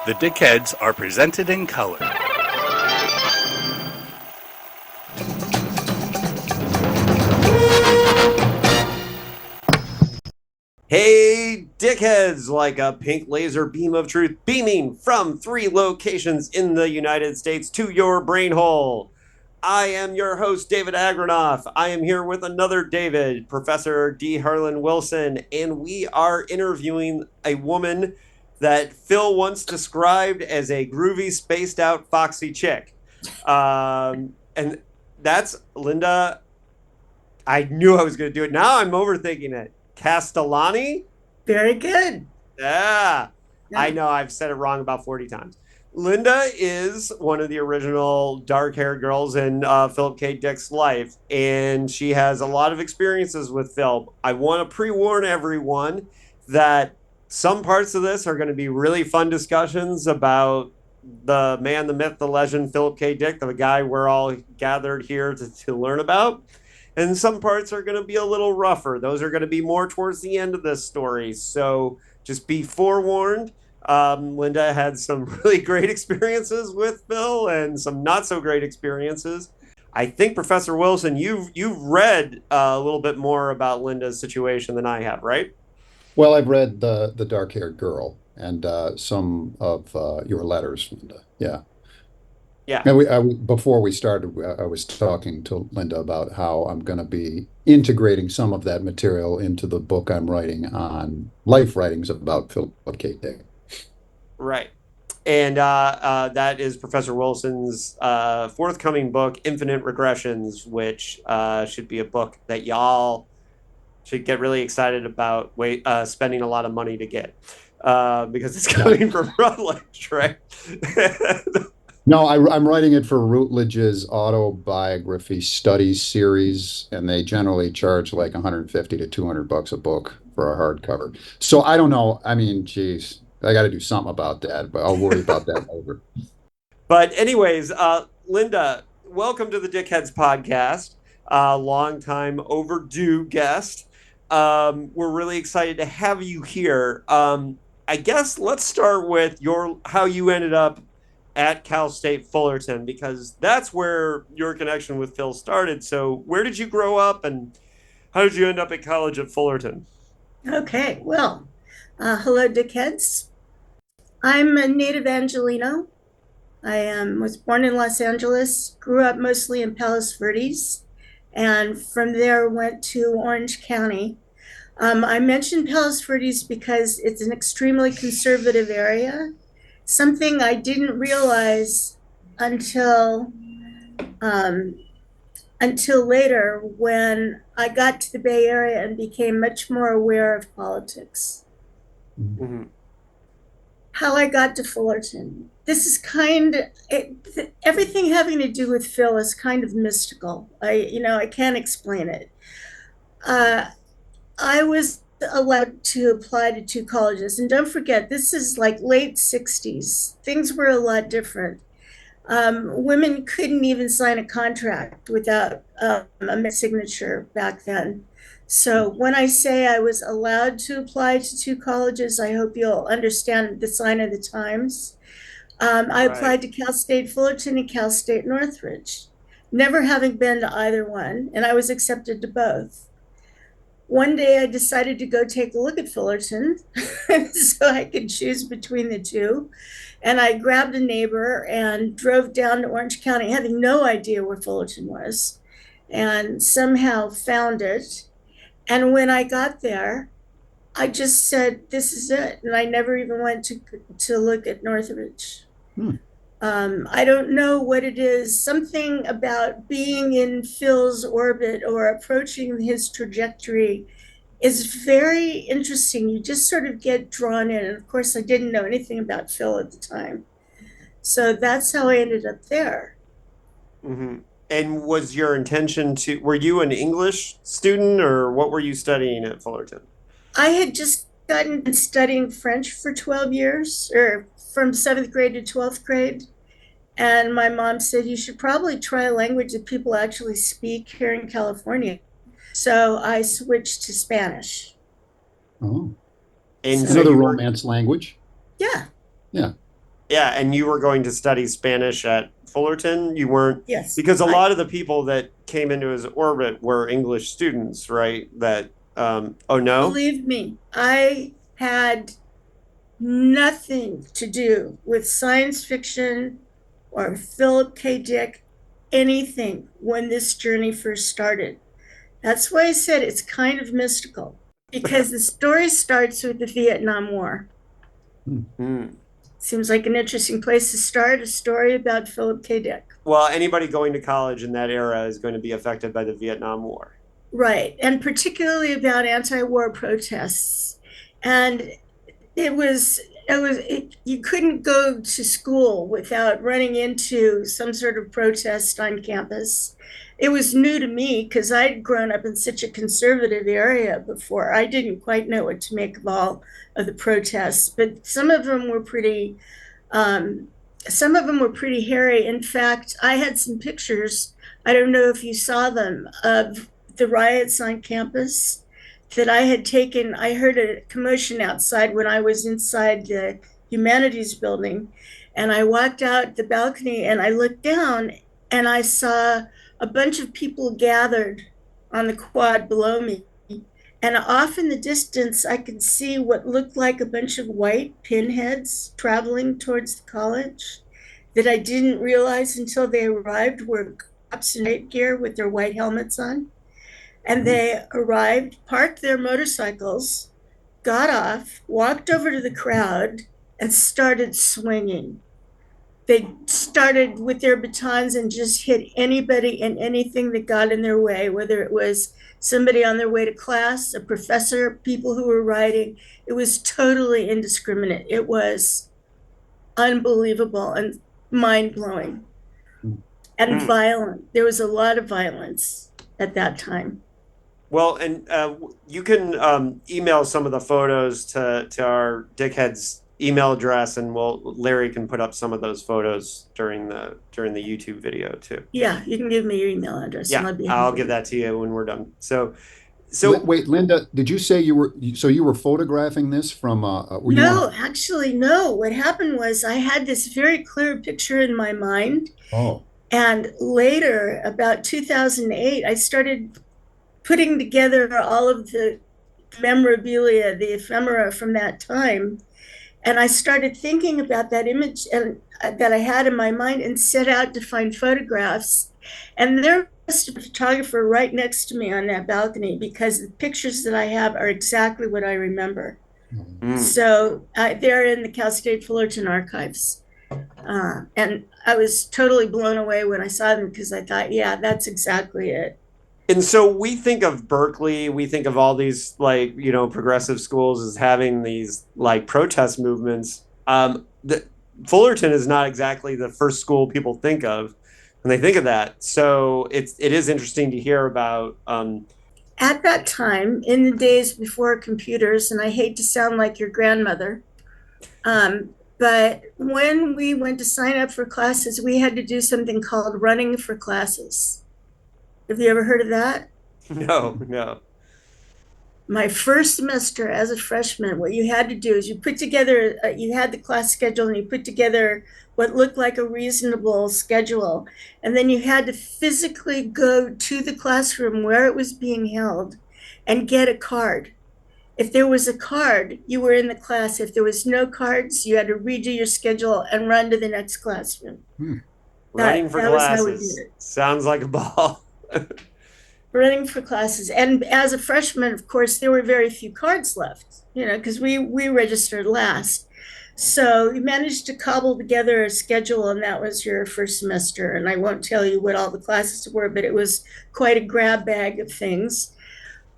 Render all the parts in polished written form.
The Dickheads are presented in color. Hey, Dickheads! Like a pink laser beam of truth beaming from 3 locations in the United States to your brain hole. I am your host, David Agranoff. I am here with another David, Professor D. Harlan Wilson, and we are interviewing a woman that Phil once described as a groovy, spaced out, foxy chick. And that's Linda. I knew I was going to do it. Now I'm overthinking it. Castellani? Very good. Yeah. I know I've said it wrong about 40 times. Linda is one of the original dark-haired girls in Philip K. Dick's life, and she has a lot of experiences with Phil. I want to pre-warn everyone that some parts of this are going to be really fun discussions about the man, the myth, the legend, Philip K. Dick, the guy we're all gathered here to learn about. And some parts are going to be a little rougher. Those are going to be more towards the end of this story. So just be forewarned. Linda had some really great experiences with Phil and some not so great experiences. I think, Professor Wilson, you've read a little bit more about Linda's situation than I have, right? Well, I've read the dark-haired girl and some of your letters, Linda. Yeah. Yeah. And before we started, I was talking to Linda about how I'm going to be integrating some of that material into the book I'm writing on life writings about Philip K. Dick. Right. And that is Professor Wilson's forthcoming book, Infinite Regressions, which should be a book that y'all should get really excited about spending a lot of money to get because it's coming from Routledge, right? No, I'm writing it for Routledge's autobiography studies series, and they generally charge like 150 to $200 a book for a hardcover. So I don't know. I mean, geez, I got to do something about that, but I'll worry about that later. But anyways, Linda, welcome to the Dickheads podcast. Long time overdue guest. We're really excited to have you here. I guess let's start with how you ended up at Cal State Fullerton, because that's where your connection with Phil started. So where did you grow up and how did you end up at college at Fullerton? Okay, well, hello, Dickheads. I'm a native Angelino. I was born in Los Angeles, grew up mostly in Palos Verdes, and from there went to Orange County. I mentioned Palos Verdes because it's an extremely conservative area, something I didn't realize until later when I got to the Bay Area and became much more aware of politics. Mm-hmm. How I got to Fullerton. This is everything having to do with Phil is kind of mystical. I can't explain it. I was allowed to apply to 2 colleges, and don't forget, this is like late 60s. Things were a lot different. Women couldn't even sign a contract without a signature back then. So when I say I was allowed to apply to 2 colleges, I hope you'll understand the sign of the times. I applied to Cal State Fullerton and Cal State Northridge, never having been to either one, and I was accepted to both. One day I decided to go take a look at Fullerton so I could choose between the 2. And I grabbed a neighbor and drove down to Orange County, having no idea where Fullerton was, and somehow found it. And when I got there, I just said, this is it. And I never even went to look at Northridge. I don't know what it is. Something about being in Phil's orbit or approaching his trajectory is very interesting. You just sort of get drawn in. And of course, I didn't know anything about Phil at the time. So that's how I ended up there. Mm-hmm. And was your intention were you an English student or what were you studying at Fullerton? I had just gotten studying French for 12 years, or from 7th grade to 12th grade. And my mom said, you should probably try a language that people actually speak here in California. So I switched to Spanish. Oh, and another romance language. Yeah. Yeah. Yeah, and you were going to study Spanish at Fullerton. You weren't, Yes. because a lot of the people that came into his orbit were English students, right? That, oh no? Believe me, I had nothing to do with science fiction or Philip K. Dick, anything when this journey first started. That's why I said it's kind of mystical, because the story starts with the Vietnam War. Hmm. Seems like an interesting place to start a story about Philip K. Dick. Well, anybody going to college in that era is going to be affected by the Vietnam War. Right, and particularly about anti-war protests. And you couldn't go to school without running into some sort of protest on campus. It was new to me because I'd grown up in such a conservative area before. I didn't quite know what to make of all of the protests, but some of them were pretty hairy. In fact, I had some pictures, I don't know if you saw them, of the riots on campus that I had taken. I heard a commotion outside when I was inside the humanities building, and I walked out the balcony and I looked down and I saw a bunch of people gathered on the quad below me. And off in the distance, I could see what looked like a bunch of white pinheads traveling towards the college that I didn't realize until they arrived were cops in night gear with their white helmets on. And they arrived, parked their motorcycles, got off, walked over to the crowd, and started swinging. They started with their batons and just hit anybody and anything that got in their way, whether it was somebody on their way to class, a professor, people who were riding. It was totally indiscriminate. It was unbelievable and mind-blowing and violent. There was a lot of violence at that time. Well, and you can email some of the photos to our Dickheads email address, and Larry can put up some of those photos during the YouTube video too. Yeah, you can give me your email address. Yeah, I'll give that to you when we're done. So wait, Linda, did you say you were photographing this from No, actually, no. What happened was I had this very clear picture in my mind. Oh. And later, about 2008, I started putting together all of the memorabilia, the ephemera from that time. And I started thinking about that image that I had in my mind and set out to find photographs. And there was a photographer right next to me on that balcony because the pictures that I have are exactly what I remember. So they're in the Cal State Fullerton archives. And I was totally blown away when I saw them because I thought, yeah, that's exactly it. And so we think of Berkeley, we think of all these progressive schools as having these protest movements. Fullerton is not exactly the first school people think of when they think of that. So it is interesting to hear about. At that time, in the days before computers, and I hate to sound like your grandmother, but when we went to sign up for classes, we had to do something called running for classes. Have you ever heard of that? No. My first semester as a freshman, what you had to do is you put together, you had the class schedule and you put together what looked like a reasonable schedule. And then you had to physically go to the classroom where it was being held and get a card. If there was a card, you were in the class. If there was no cards, you had to redo your schedule and run to the next classroom. Running for classes. Sounds like a ball. Running for classes. And as a freshman, of course, there were very few cards left, because we registered last. So you managed to cobble together a schedule, and that was your first semester. And I won't tell you what all the classes were, but it was quite a grab bag of things.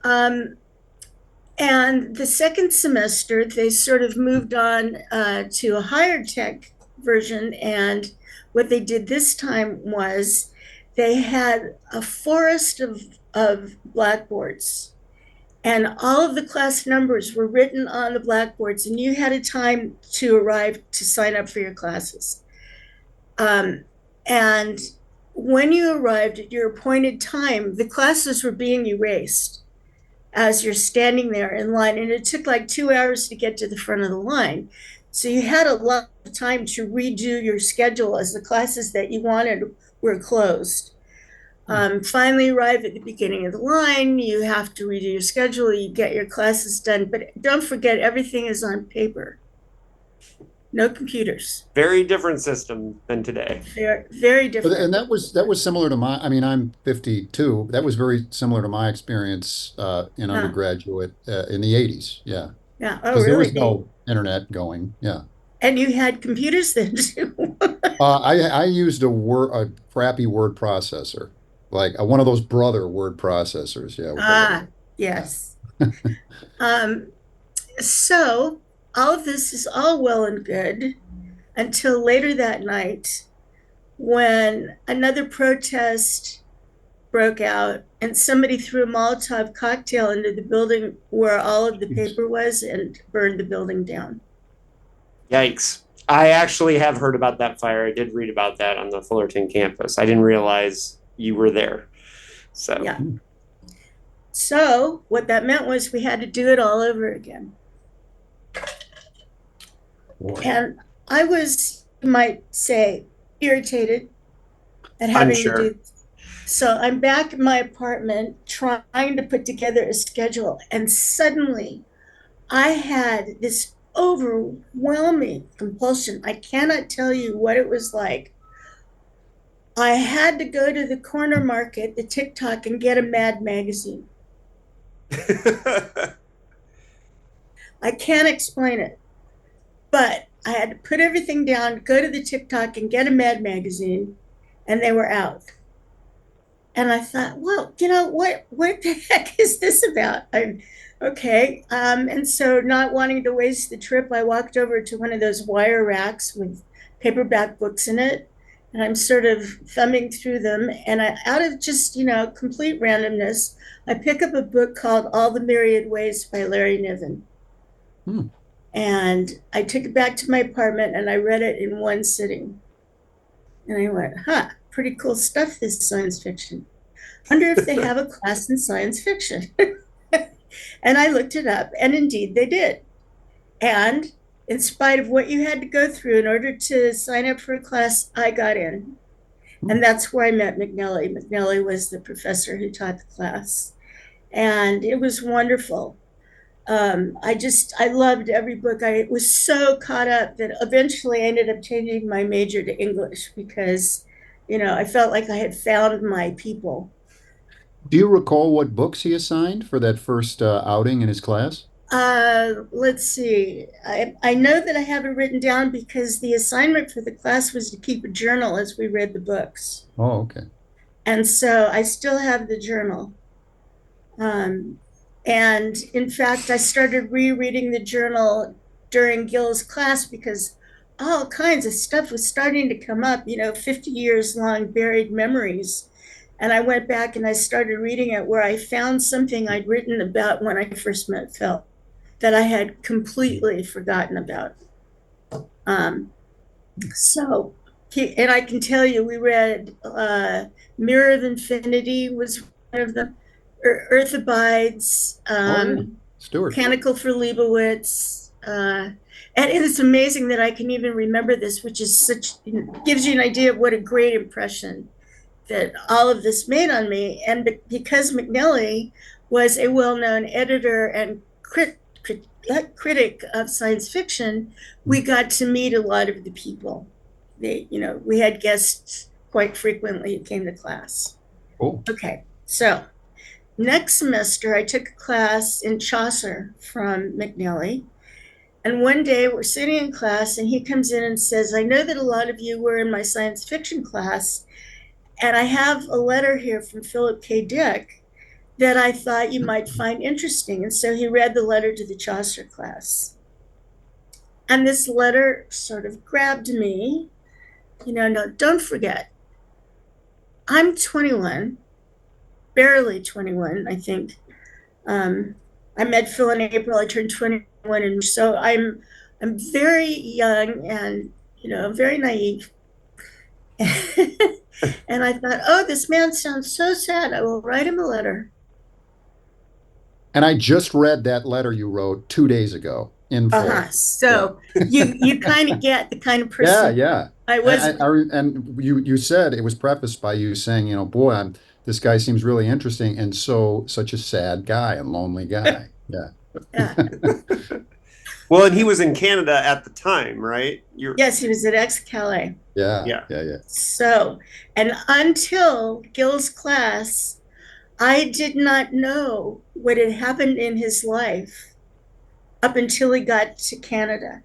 And the second semester, they sort of moved on to a higher tech version. And what they did this time was they had a forest of blackboards, and all of the class numbers were written on the blackboards, and you had a time to arrive to sign up for your classes. And when you arrived at your appointed time, the classes were being erased as you're standing there in line, and it took like 2 hours to get to the front of the line. So you had a lot of time to redo your schedule as the classes that you wanted were closed. Finally arrive at the beginning of the line, you have to redo your schedule, you get your classes done, but don't forget everything is on paper. No computers. Very different system than today. Very, very different. And that was similar to my, I mean, I'm 52. That was very similar to my experience in undergraduate in the 80s. Yeah. Yeah. Oh, Because there really? was no internet going. Yeah. And you had computers then too. I used a crappy word processor, like one of those brother word processors. Yeah. Yes. So all of this is all well and good until later that night when another protest broke out and somebody threw a Molotov cocktail into the building where all of the paper was and burned the building down. Yikes. I actually have heard about that fire. I did read about that on the Fullerton campus. I didn't realize you were there. So yeah. So what that meant was we had to do it all over again. Boy. And I was, you might say, irritated at having to do this. So I'm back in my apartment trying to put together a schedule, and suddenly I had this overwhelming compulsion. I cannot tell you what it was like. I had to go to the corner market, the TikTok, and get a Mad magazine. I can't explain it, but I had to put everything down, go to the TikTok and get a Mad magazine, and they were out. And I thought, well, you know, what the heck is this about? Okay. And so not wanting to waste the trip, I walked over to one of those wire racks with paperback books in it. And I'm sort of thumbing through them. And out of just, complete randomness, I pick up a book called All the Myriad Ways by Larry Niven. And I took it back to my apartment and I read it in one sitting. And I went, pretty cool stuff, this science fiction. Wonder if they have a class in science fiction. And I looked it up, and indeed they did. And in spite of what you had to go through in order to sign up for a class, I got in. And that's where I met McNelly. McNelly was the professor who taught the class. And it was wonderful. I loved every book. I was so caught up that eventually I ended up changing my major to English because, I felt like I had found my people. Do you recall what books he assigned for that first outing in his class? Let's see. I know that I have it written down because the assignment for the class was to keep a journal as we read the books. Oh, okay. And so I still have the journal. And in fact, I started rereading the journal during Gil's class because all kinds of stuff was starting to come up, 50 years long buried memories. And I went back and I started reading it where I found something I'd written about when I first met Phil that I had completely forgotten about. And I can tell you, we read Mirror of Infinity was one of them, Earth Abides, Stewart. Canticle for Leibowitz. And it's amazing that I can even remember this, which is gives you an idea of what a great impression that all of this made on me. And because McNelly was a well-known editor and critic of science fiction, we got to meet a lot of the people. We had guests quite frequently who came to class. Cool. Okay, so next semester I took a class in Chaucer from McNelly. And one day we're sitting in class and he comes in and says, I know that a lot of you were in my science fiction class, and I have a letter here from Philip K. Dick that I thought you might find interesting. And so he read the letter to the Chaucer class. And this letter sort of grabbed me. No, don't forget, I'm 21, barely 21, I think. I met Phil in April, I turned 21. And so I'm very young and, very naive. And I thought, oh, this man sounds so sad. I will write him a letter. And I just read that letter you wrote 2 days ago. info. So you kind of get the kind of person Yeah. I was. And you said it was prefaced by you saying, boy, this guy seems really interesting and such a sad guy and lonely guy. Yeah. Yeah. Well, and he was in Canada at the time, right? Yes, he was at Cal. Yeah. So, and until Gil's class, I did not know what had happened in his life up until he got to Canada.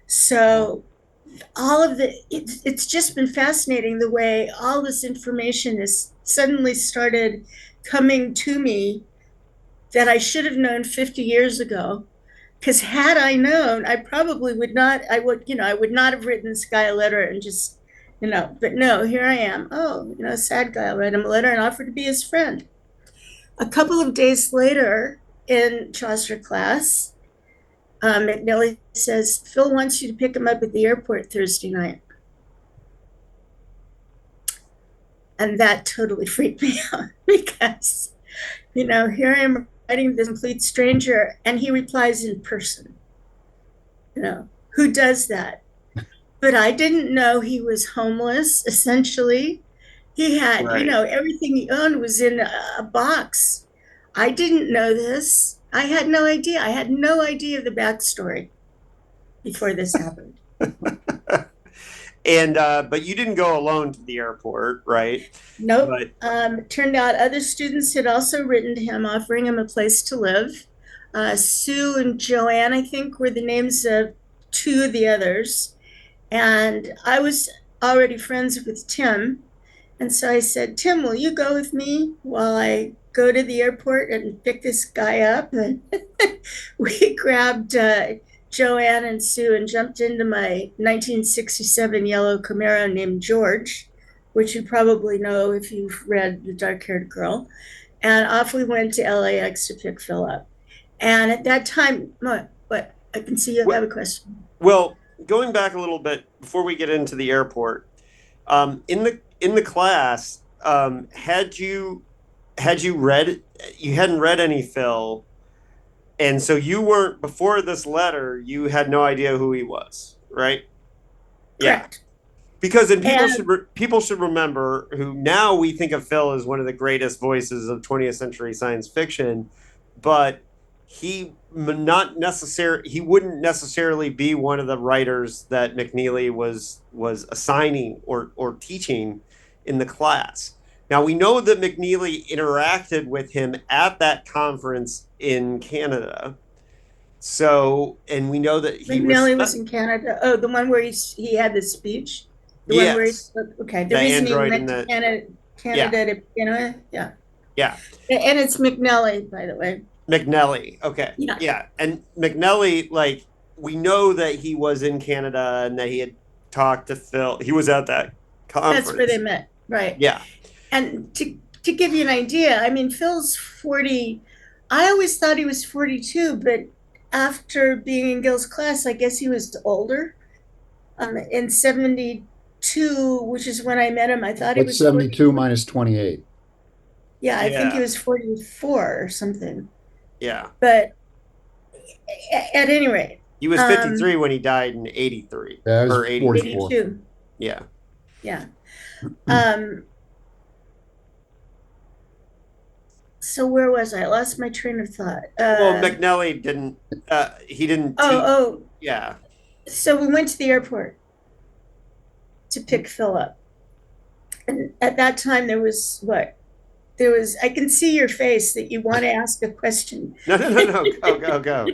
So all of it's just been fascinating the way all this information has suddenly started coming to me that I should have known 50 years ago. Because had I known, I probably would not, I would not have written this guy a letter and just, but no, here I am. Oh, sad guy. I'll write him a letter and offer to be his friend. A couple of days later in Chaucer class, McNelly says, Phil wants you to pick him up at the airport Thursday night. And that totally freaked me out because, here I am writing this complete stranger and he replies in person. Who does that? But I didn't know he was homeless, essentially. He had, Right. Everything he owned was in a box. I didn't know this. I had no idea. I had no idea the backstory before this happened. And but you didn't go alone to the airport, right? Nope. But It turned out other students had also written to him, offering him a place to live. Sue and Joanne, I think, were the names of two of the others. And I was already friends with Tim. And so I said, Tim, will you go with me while I go to the airport and pick this guy up? And we grabbed Joanne and Sue and jumped into my 1967 yellow Camaro named George, which you probably know if you've read The Dark-Haired Girl. And off we went to LAX to pick Phil up. And at that time, what? I can see you have a question. Well, going back a little bit before we get into the airport, in the class, had you read? You hadn't read any Phil, and so you weren't, before this letter, you had no idea who he was, right? Correct. Yeah. Because people should remember who now we think of Phil as one of the greatest voices of 20th century science fiction, but he wouldn't necessarily be one of the writers that McNeely was assigning or teaching in the class. Now we know that McNeely interacted with him at that conference in Canada. So, and we know that McNeely was in Canada. Oh, the one where he had the speech. The yes. one where he spoke. Okay, the reason he went to Canada to begin with. Yeah. And it's McNelly, by the way. McNelly. Okay. Yeah. And McNelly, like, we know that he was in Canada and that he had talked to Phil. He was at that conference. That's where they met. Right. Yeah. And to give you an idea, I mean, Phil's 40. I always thought he was 42, but after being in Gil's class, I guess he was older. In 72, which is when I met him, I thought he was 72 minus 28. Yeah, I think he was 44 or something. Yeah. But at any rate, he was 53 when he died in 83. Yeah, or 82. Yeah. Yeah. So where was I? I lost my train of thought. Well, McNelly didn't. He didn't. Yeah. So we went to the airport to pick Phil up, and at that time there was what? There was. I can see your face that you want to ask a question. No. Go.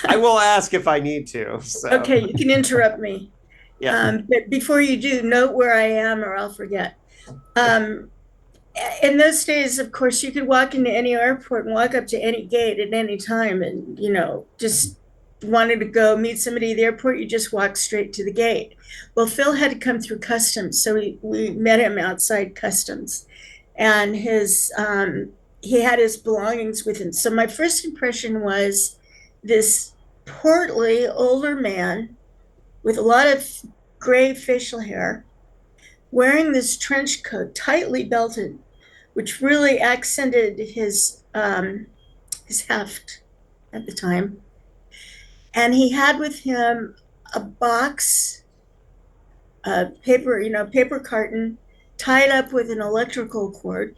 I will ask if I need to. So. Okay, you can interrupt me. Yeah. But before you do, note where I am, or I'll forget. In those days, of course, you could walk into any airport and walk up to any gate at any time, and just wanted to go meet somebody at the airport, you just walk straight to the gate. Well, Phil had to come through customs, so we met him outside customs, and he had his belongings with him. So my first impression was this portly older man with a lot of gray facial hair, wearing this trench coat, tightly belted, which really accented his heft at the time. And he had with him a box, paper carton tied up with an electrical cord,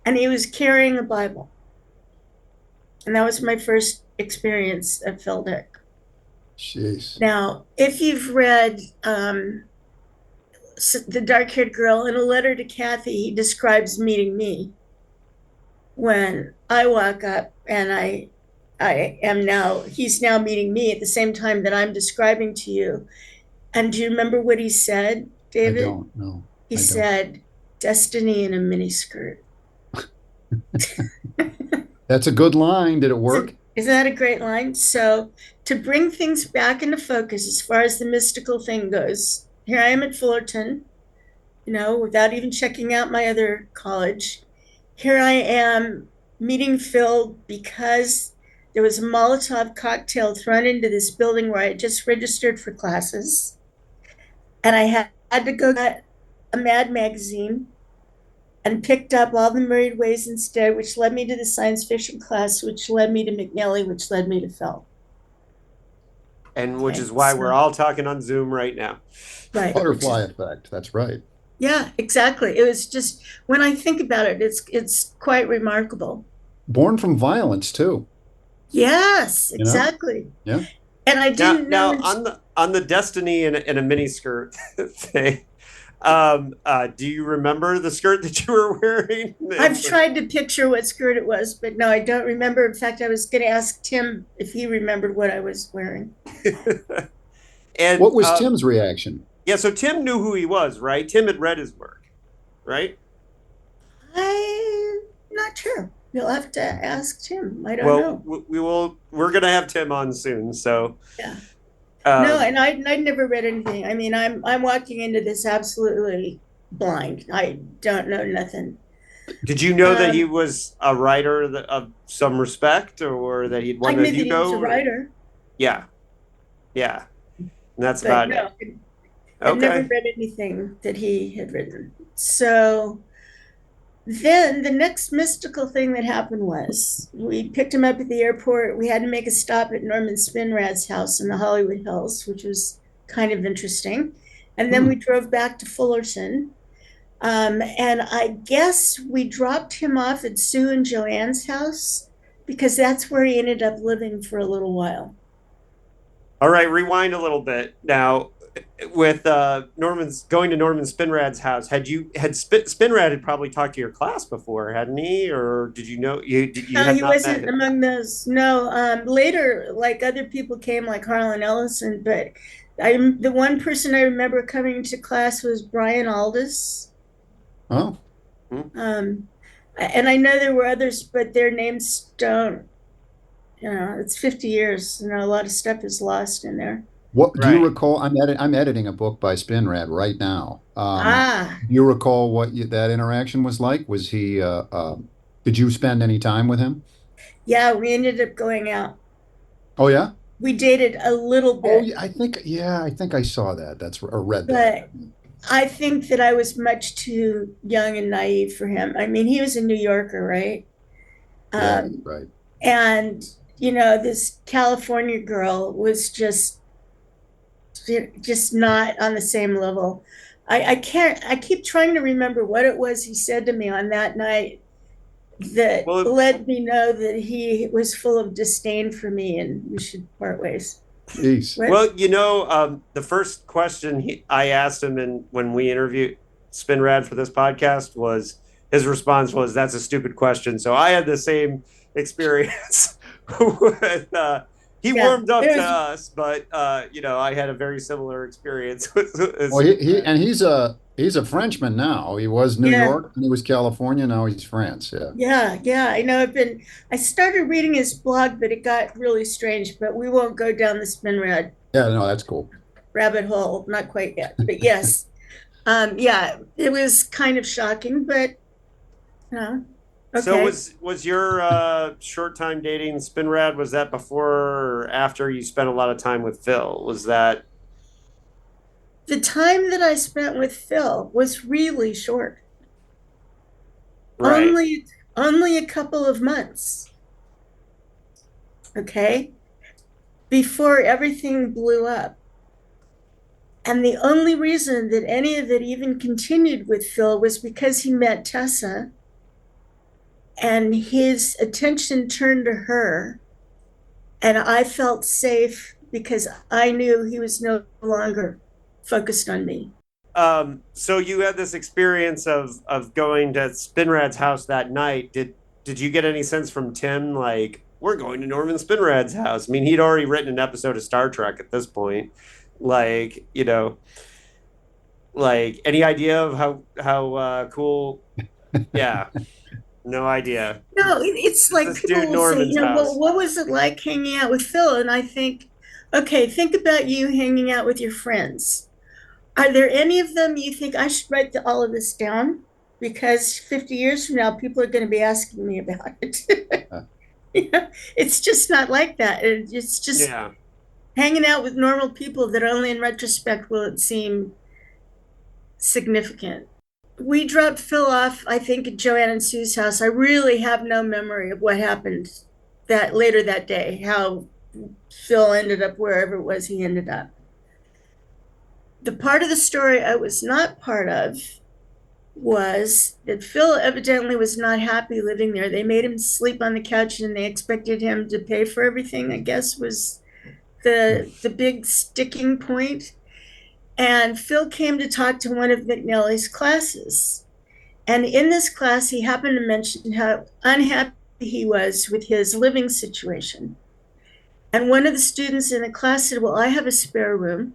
and he was carrying a Bible. And that was my first experience of Phil Dick. Jeez. Now, if you've read The Dark-Haired Girl, in a letter to Kathy, he describes meeting me when I walk up, and he's now meeting me at the same time that I'm describing to you. And do you remember what he said, David? I don't know. He said, "Destiny in a miniskirt." That's a good line. Did it work? Isn't that a great line? So to bring things back into focus as far as the mystical thing goes, here I am at Fullerton, without even checking out my other college. Here I am meeting Phil because there was a Molotov cocktail thrown into this building where I had just registered for classes. And I had to go get a Mad magazine and picked up All the Myriad Ways Instead, which led me to the science fiction class, which led me to McNelly, which led me to Phil. And which is why we're all talking on Zoom right now. Right. Butterfly effect. That's right. Yeah, exactly. It was just, when I think about it, it's quite remarkable. Born from violence too. Yes, exactly. Yeah. And I didn't know. Now on the Destiny in a miniskirt thing, do you remember the skirt that you were wearing? I've tried to picture what skirt it was, but no, I don't remember. In fact, I was going to ask Tim if he remembered what I was wearing. And what was Tim's reaction? Yeah, so Tim knew who he was, right? Tim had read his work, right? I'm not sure. You'll have to ask Tim. I don't know. Well, we're going to have Tim on soon, so. Yeah. No, and I'd never read anything. I mean, I'm walking into this absolutely blind. I don't know nothing. Did you know that he was a writer of some respect, or that he'd won the Hugo? I knew that he was a writer. Yeah. And that's about it. I've never read anything that he had written. So then the next mystical thing that happened was we picked him up at the airport. We had to make a stop at Norman Spinrad's house in the Hollywood Hills, which was kind of interesting. And then we drove back to Fullerton. And I guess we dropped him off at Sue and Joanne's house because that's where he ended up living for a little while. All right, rewind a little bit. Now, with going to Norman Spinrad's house, Spinrad had probably talked to your class before, hadn't he? Or did you know No, he wasn't among those. No, later, like other people came, like Harlan Ellison, but the one person I remember coming to class was Brian Aldis. Oh. And I know there were others, but their names don't. It's 50 years. A lot of stuff is lost in there. What do you recall? I'm editing a book by Spinrad right now. Do you recall what that interaction was like? Was he? Did you spend any time with him? Yeah, we ended up going out. Oh yeah. We dated a little bit. Oh, yeah, I think I saw that. Or read that. But I think that I was much too young and naive for him. I mean, he was a New Yorker, right? Yeah, right. And this California girl was just not on the same level. I keep trying to remember what it was he said to me on that night that let me know that he was full of disdain for me and we should part ways. Jeez. Well, the first question I asked him when we interviewed Spinrad for this podcast was, his response was, "That's a stupid question." So I had the same experience with he warmed up to us, but I had a very similar experience. Well, he's a Frenchman now. He was New York and he was California. Now he's France. Yeah. I know. I started reading his blog, but it got really strange. But we won't go down the Spinrad. Yeah, no, that's cool. Rabbit hole, not quite yet, but yes, it was kind of shocking, but okay. So was your short time dating Spinrad, was that before or after you spent a lot of time with Phil? Was that? The time that I spent with Phil was really short. Right. Only a couple of months. Okay. before everything blew up. And the only reason that any of it even continued with Phil was because he met Tessa and his attention turned to her. And I felt safe because I knew he was no longer focused on me. So you had this experience of going to Spinrad's house that night. Did you get any sense from Tim, like, we're going to Norman Spinrad's house? I mean, he'd already written an episode of Star Trek at this point. Like, you know, like, any idea of how cool? Yeah, no idea. No, it's like This people dude will say, Norman's house. what was it like hanging out with Phil? And I think, okay, think about you hanging out with your friends. Are there any of them you think I should write all of this down? Because 50 years from now, people are going to be asking me about it. It's just not like that. It's just hanging out with normal people that only in retrospect will it seem significant. We dropped Phil off, I think, at Joanne and Sue's house. I really have no memory of what happened that later that day, how Phil ended up wherever it was he ended up. The part of the story I was not part of was that Phil evidently was not happy living there. They made him sleep on the couch and they expected him to pay for everything, I guess was the big sticking point. And Phil came to talk to one of McNelly's classes. And in this class, he happened to mention how unhappy he was with his living situation. And one of the students in the class said, well, I have a spare room.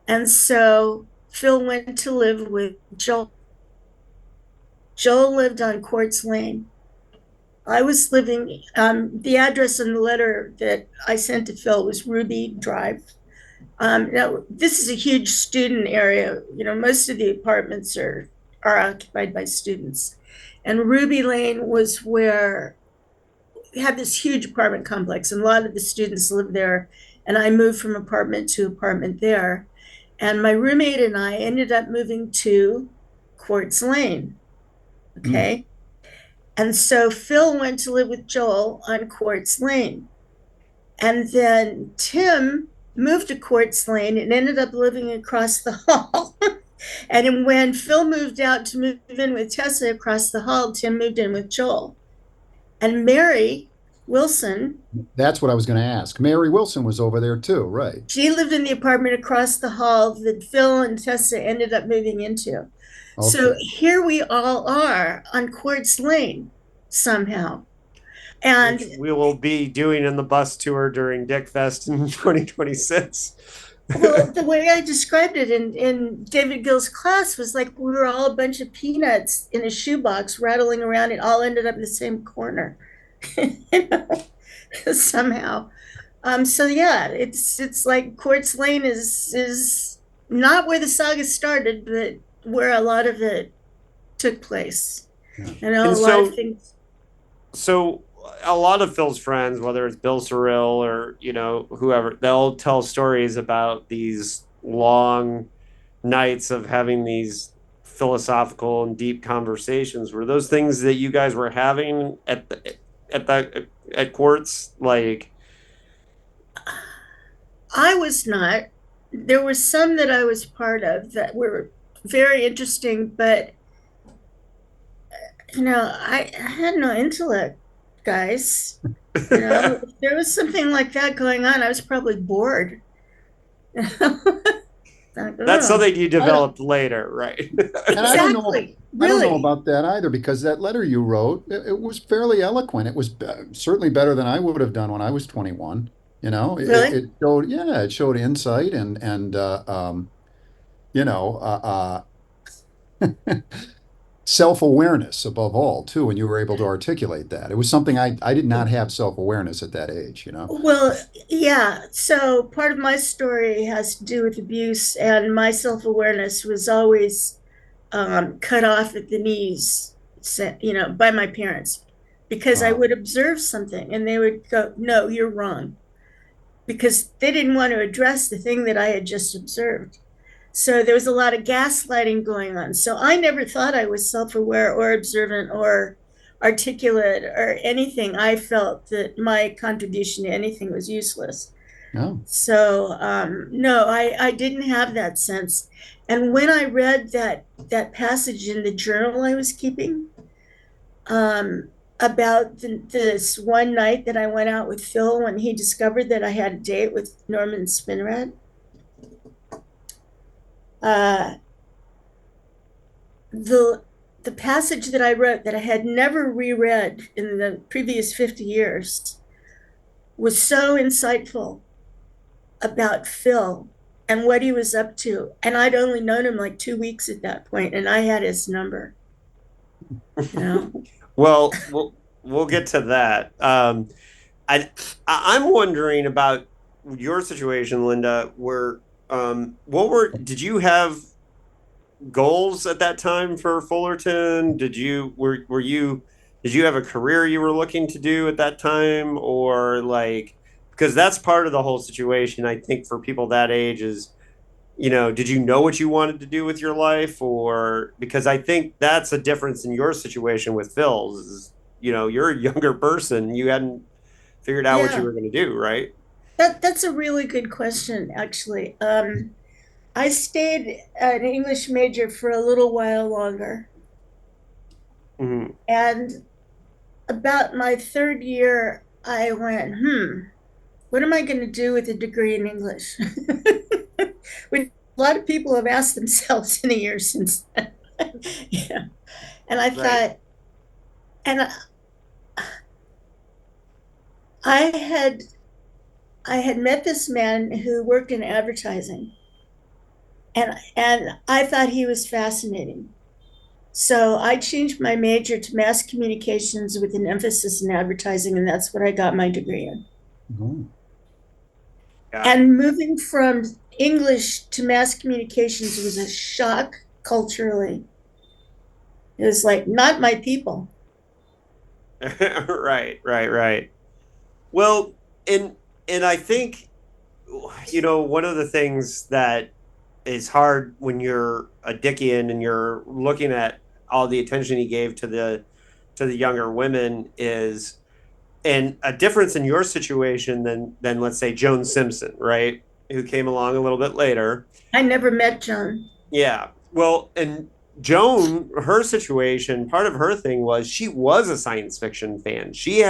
And so Phil went to live with Joel. Joel lived on Quartz Lane. I was living, the address in the letter that I sent to Phil was Ruby Drive. Now, this is a huge student area. You know, most of the apartments are occupied by students. And Ruby Lane was where we had this huge apartment complex, and a lot of the students lived there. And I moved from apartment to apartment there. And my roommate and I ended up moving to Quartz Lane. Okay. And so Phil went to live with Joel on Quartz Lane. And then Tim moved to Quartz Lane and ended up living across the hall. And when Phil moved out to move in with Tessa across the hall, Tim moved in with Joel. And Mary Wilson. That's what I was going to ask. Mary Wilson was over there too, right? She lived in the apartment across the hall that Phil and Tessa ended up moving into. Okay. So here we all are on Quartz Lane somehow. And which we will be doing in the bus tour during Dick Fest in 2026. Well, the way I described it in David Gill's class was like we were all a bunch of peanuts in a shoebox rattling around. It all ended up in the same corner. You know, somehow. So yeah, it's like Quartz Lane is not where the saga started, but where a lot of it took place. Yeah. And a lot of things. So a lot of Phil's friends, whether it's Bill Cyril or, you know, whoever, they'll tell stories about these long nights of having these philosophical and deep conversations. Were those things that you guys were having at Quartz? Like, I was not. There were some that I was part of that were very interesting, but you know, I had no intellect, guys. You know, if there was something like that going on, I was probably bored. That's something you developed later, right? Exactly. I don't know about that either, because that letter you wrote, it was fairly eloquent. It was certainly better than I would have done when I was 21. You know, really? it showed insight and you know, self-awareness above all too, and you were able to articulate that. It was something I did not have self-awareness at that age, you know. Well, yeah, so part of my story has to do with abuse, and my self-awareness was always cut off at the knees, you know, by my parents, because I would observe something and they would go, no, you're wrong, because they didn't want to address the thing that I had just observed. So there was a lot of gaslighting going on. So I never thought I was self-aware or observant or articulate or anything. I felt that my contribution to anything was useless. No. So no, I didn't have that sense. And when I read that passage in the journal I was keeping, about this one night that I went out with Phil when he discovered that I had a date with Norman Spinrad, the passage that I wrote that I had never reread in the previous 50 years was so insightful about Phil and what he was up to. And I'd only known him like 2 weeks at that point, and I had his number. You know? Well, we'll get to that. I'm wondering about your situation, Linda. Did you have goals at that time for Fullerton? Did you have a career you were looking to do at that time, or like, because that's part of the whole situation, I think, for people that age is, did you know what you wanted to do with your life? Or because I think that's a difference in your situation with Phil's is, you're a younger person. You hadn't figured out what you were going to do, right? That's a really good question, actually. I stayed an English major for a little while longer. Mm-hmm. And about my third year, I went, what am I going to do with a degree in English? Which a lot of people have asked themselves in the years since then. Yeah. And I thought, and I had met this man who worked in advertising, and I thought he was fascinating. So I changed my major to mass communications with an emphasis in advertising, and that's what I got my degree in. Mm-hmm. And moving from English to mass communications was a shock culturally. It was like, not my people. Right. Well, and I think, one of the things that is hard when you're a Dickian and you're looking at all the attention he gave to the younger women is, and a difference in your situation than let's say Joan Simpson, right? Who came along a little bit later. I never met Joan. Yeah. Well, and Joan, her situation, part of her thing was she was a science fiction fan. She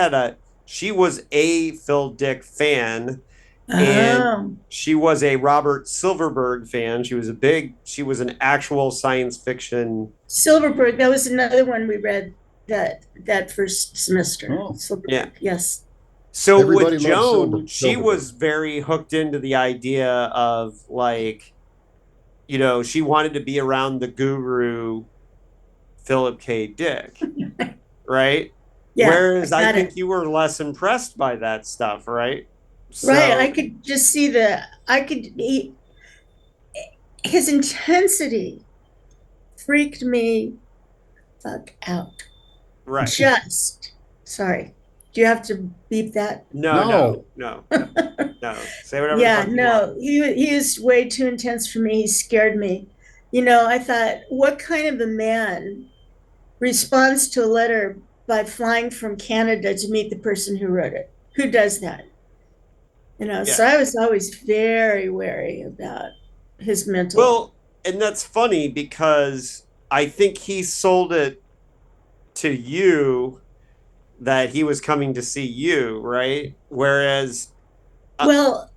was a Phil Dick fan, and she was a Robert Silverberg fan. She was an actual science fiction. Silverberg, that was another one we read that first semester. Oh. Yeah. Yes. So Everybody with Joan, she Silverberg. was very hooked into the idea of like, she wanted to be around the guru Philip K. Dick, right? Yeah, Whereas I think you were less impressed by that stuff, right? Right. I could just see his intensity freaked me fuck out. Right. Sorry. Do you have to beep that? No. Say whatever. Yeah, no. He is way too intense for me. He scared me. I thought, what kind of a man responds to a letter by flying from Canada to meet the person who wrote it? Who does that? So I was always very wary about his mental. Well, and that's funny because I think he sold it to you that he was coming to see you, right? Whereas well,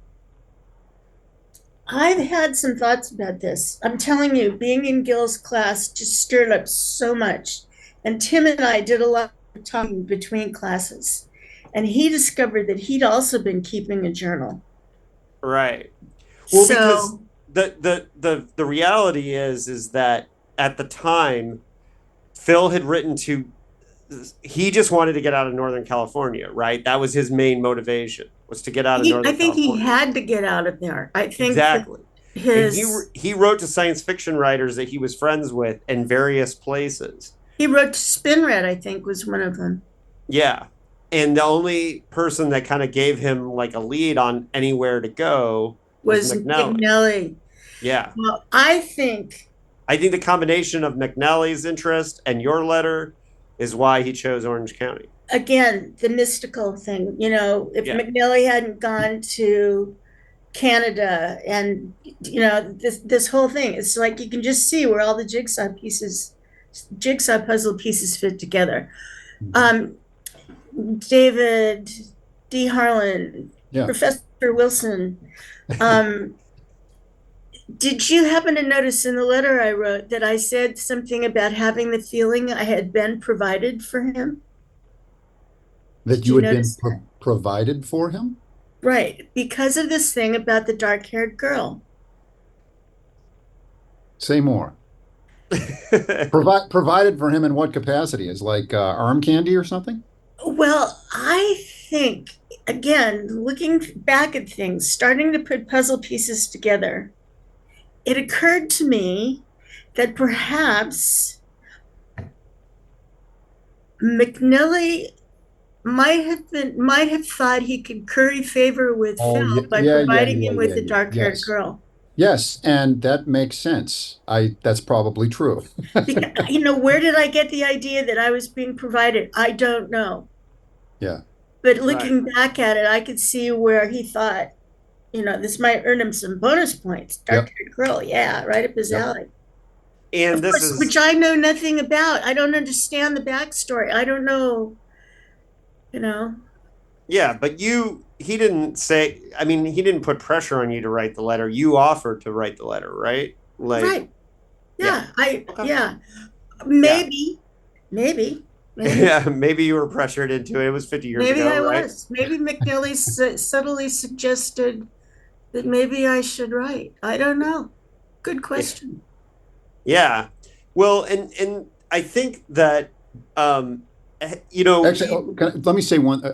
I've had some thoughts about this. I'm telling you, being in Gil's class just stirred up so much. And Tim and I did a lot of talking between classes. And he discovered that he'd also been keeping a journal. Right. Well, because the reality is that at the time, Phil had written he just wanted to get out of Northern California, right? That was his main motivation, was to get out of Northern California. I think he had to get out of there. I think exactly. He wrote to science fiction writers that he was friends with in various places. He wrote to Spinrad, I think, was one of them. Yeah. And the only person that kind of gave him like a lead on anywhere to go was McNelly. Yeah. Well, I think the combination of McNelly's interest and your letter is why he chose Orange County. Again, the mystical thing, if McNelly hadn't gone to Canada and, this whole thing, it's like you can just see where all the jigsaw puzzle pieces fit together. David D. Harlan, Professor Wilson, did you happen to notice in the letter I wrote that I said something about having the feeling I had been provided for him? That you had been provided for him? Right, because of this thing about the dark-haired girl. Say more. Provided for him in what capacity? Is like arm candy or something? Well, I think, again, looking back at things, starting to put puzzle pieces together, it occurred to me that perhaps McNelly might have thought he could curry favor with Phil by providing him with a dark-haired girl. Yes, and that makes sense. That's probably true. Where did I get the idea that I was being provided? I don't know. Yeah. But looking back at it, I could see where he thought, this might earn him some bonus points. Dark-haired girl, yeah, right up his alley. And which I know nothing about. I don't understand the backstory. I don't know, Yeah, but he didn't put pressure on you to write the letter. You offered to write the letter, right? Right. Yeah. Maybe. Yeah, maybe you were pressured into it. It was 50 years ago, Maybe I right? was. Maybe McNelly subtly suggested that maybe I should write. I don't know. Good question. Yeah. Well, and I think that Actually, let me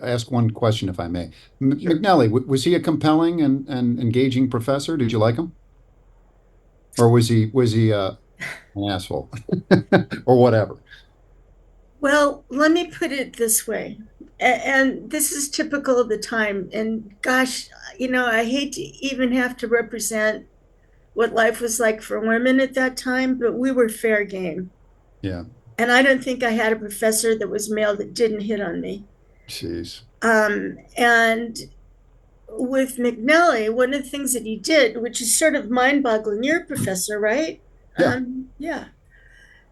ask one question, if I may. Sure. McNelly, was he a compelling and engaging professor? Did you like him, or was he an asshole, or whatever? Well, let me put it this way, and this is typical of the time. And gosh, I hate to even have to represent what life was like for women at that time, but we were fair game. Yeah. And I don't think I had a professor that was male that didn't hit on me. Jeez. And with McNelly, one of the things that he did, which is sort of mind-boggling, you're a professor, right? Yeah. Yeah.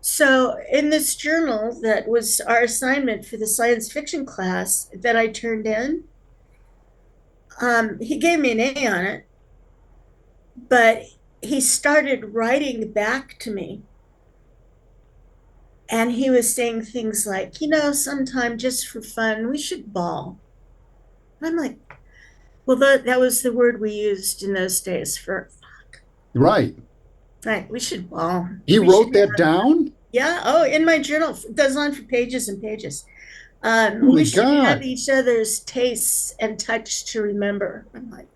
So in this journal that was our assignment for the science fiction class that I turned in, he gave me an A on it, but he started writing back to me. And he was saying things like, sometime just for fun, we should ball. And I'm like, well, that was the word we used in those days for fuck. Right. Right, we should ball. He wrote that down? Yeah, in my journal. It goes on for pages and pages. We should have each other's tastes and touch to remember. I'm like,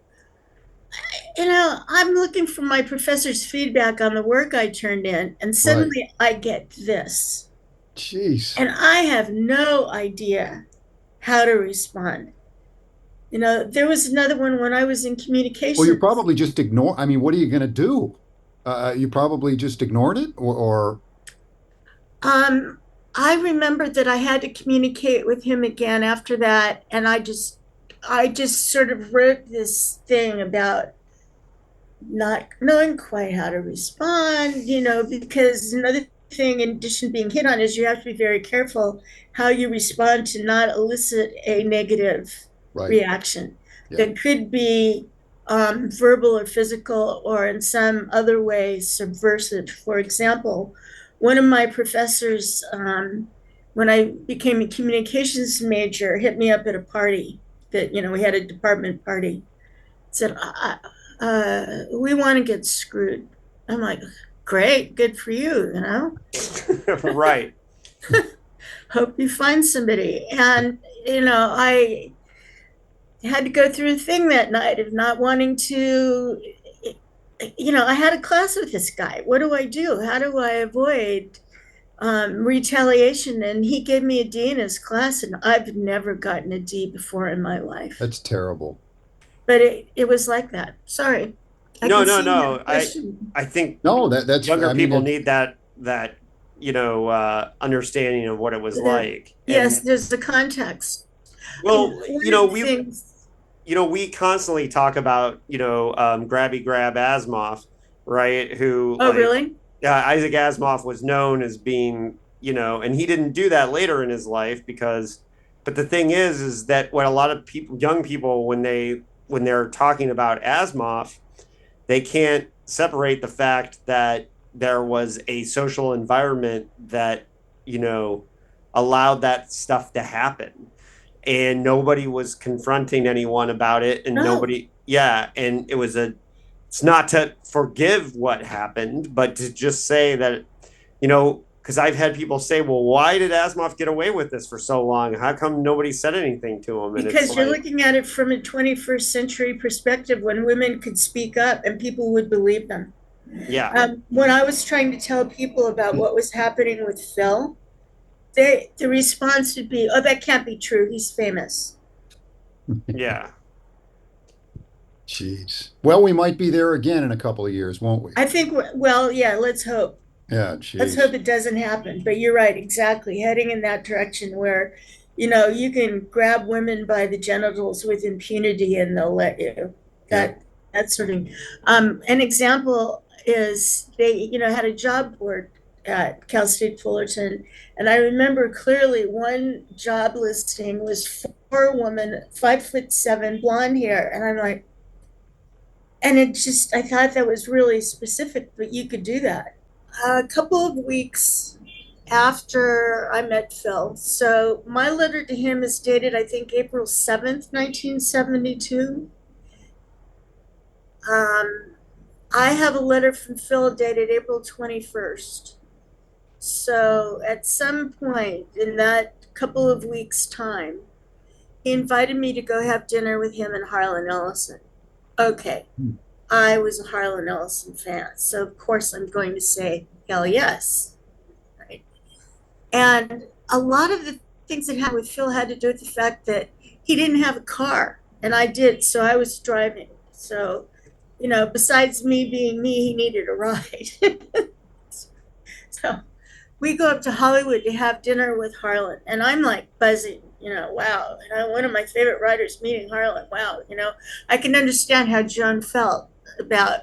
I'm looking for my professor's feedback on the work I turned in, and suddenly I get this. Jeez. And I have no idea how to respond. There was another one when I was in communications. Well, you probably just what are you going to do? You probably just ignored it or? I remembered that I had to communicate with him again after that. And I just sort of wrote this thing about not knowing quite how to respond, because another thing in addition to being hit on is you have to be very careful how you respond to not elicit a negative reaction that could be verbal or physical or in some other way subversive. For example, one of my professors, when I became a communications major, hit me up at a party that, we had a department party, said, we want to get screwed. I'm like, great, good for you, Right. Hope you find somebody. And, I had to go through a thing that night of not wanting to, I had a class with this guy. What do I do? How do I avoid retaliation? And he gave me a D in his class, and I've never gotten a D before in my life. That's terrible. But it was like that. Sorry. No. I think that's younger people need that understanding of what it was The- like. yes, And there's the context. well, One of the things. we constantly talk about, Grabby Grab Asimov, right? Who, Oh, like, really? Isaac Asimov was known as being, and he didn't do that later in his life but the thing is that what a lot of people, young people, when they're talking about Asimov, they can't separate the fact that there was a social environment that, you know, allowed that stuff to happen, and nobody was confronting anyone about it, and No. and it's not to forgive what happened, but to just say that, because I've had people say, well, why did Asimov get away with this for so long? How come nobody said anything to him? And it's Because you're like, looking at it from a 21st century perspective when women could speak up and people would believe them. yeah, When I was trying to tell people about what was happening with Phil, the response would be, "Oh, that can't be true. He's famous." yeah. Jeez. Well, we might be there again in a couple of years, won't we? I think, well, yeah, let's hope. Yeah, Let's hope jeez. it doesn't happen. But you're right, exactly. Heading in that direction where, you can grab women by the genitals with impunity and they'll let you. Yeah. That sort of. An example is they, had a job board at Cal State Fullerton, and I remember clearly one job listing was for a woman, 5'7", blonde hair, and I'm like, and I thought that was really specific, but you could do that. A couple of weeks after I met Phil. So my letter to him is dated, I think, April 7th, 1972. I have a letter from Phil dated April 21st. So at some point in that couple of weeks' time, he invited me to go have dinner with him and Harlan Ellison. Okay, I was a Harlan Ellison fan, so of course I'm going to say, hell yes. Right? And a lot of the things that happened with Phil had to do with the fact that he didn't have a car, and I did, so I was driving. So, besides me being me, he needed a ride. So we go up to Hollywood to have dinner with Harlan, and I'm like buzzing, wow, one of my favorite writers meeting Harlan, wow, I can understand how Joan felt about,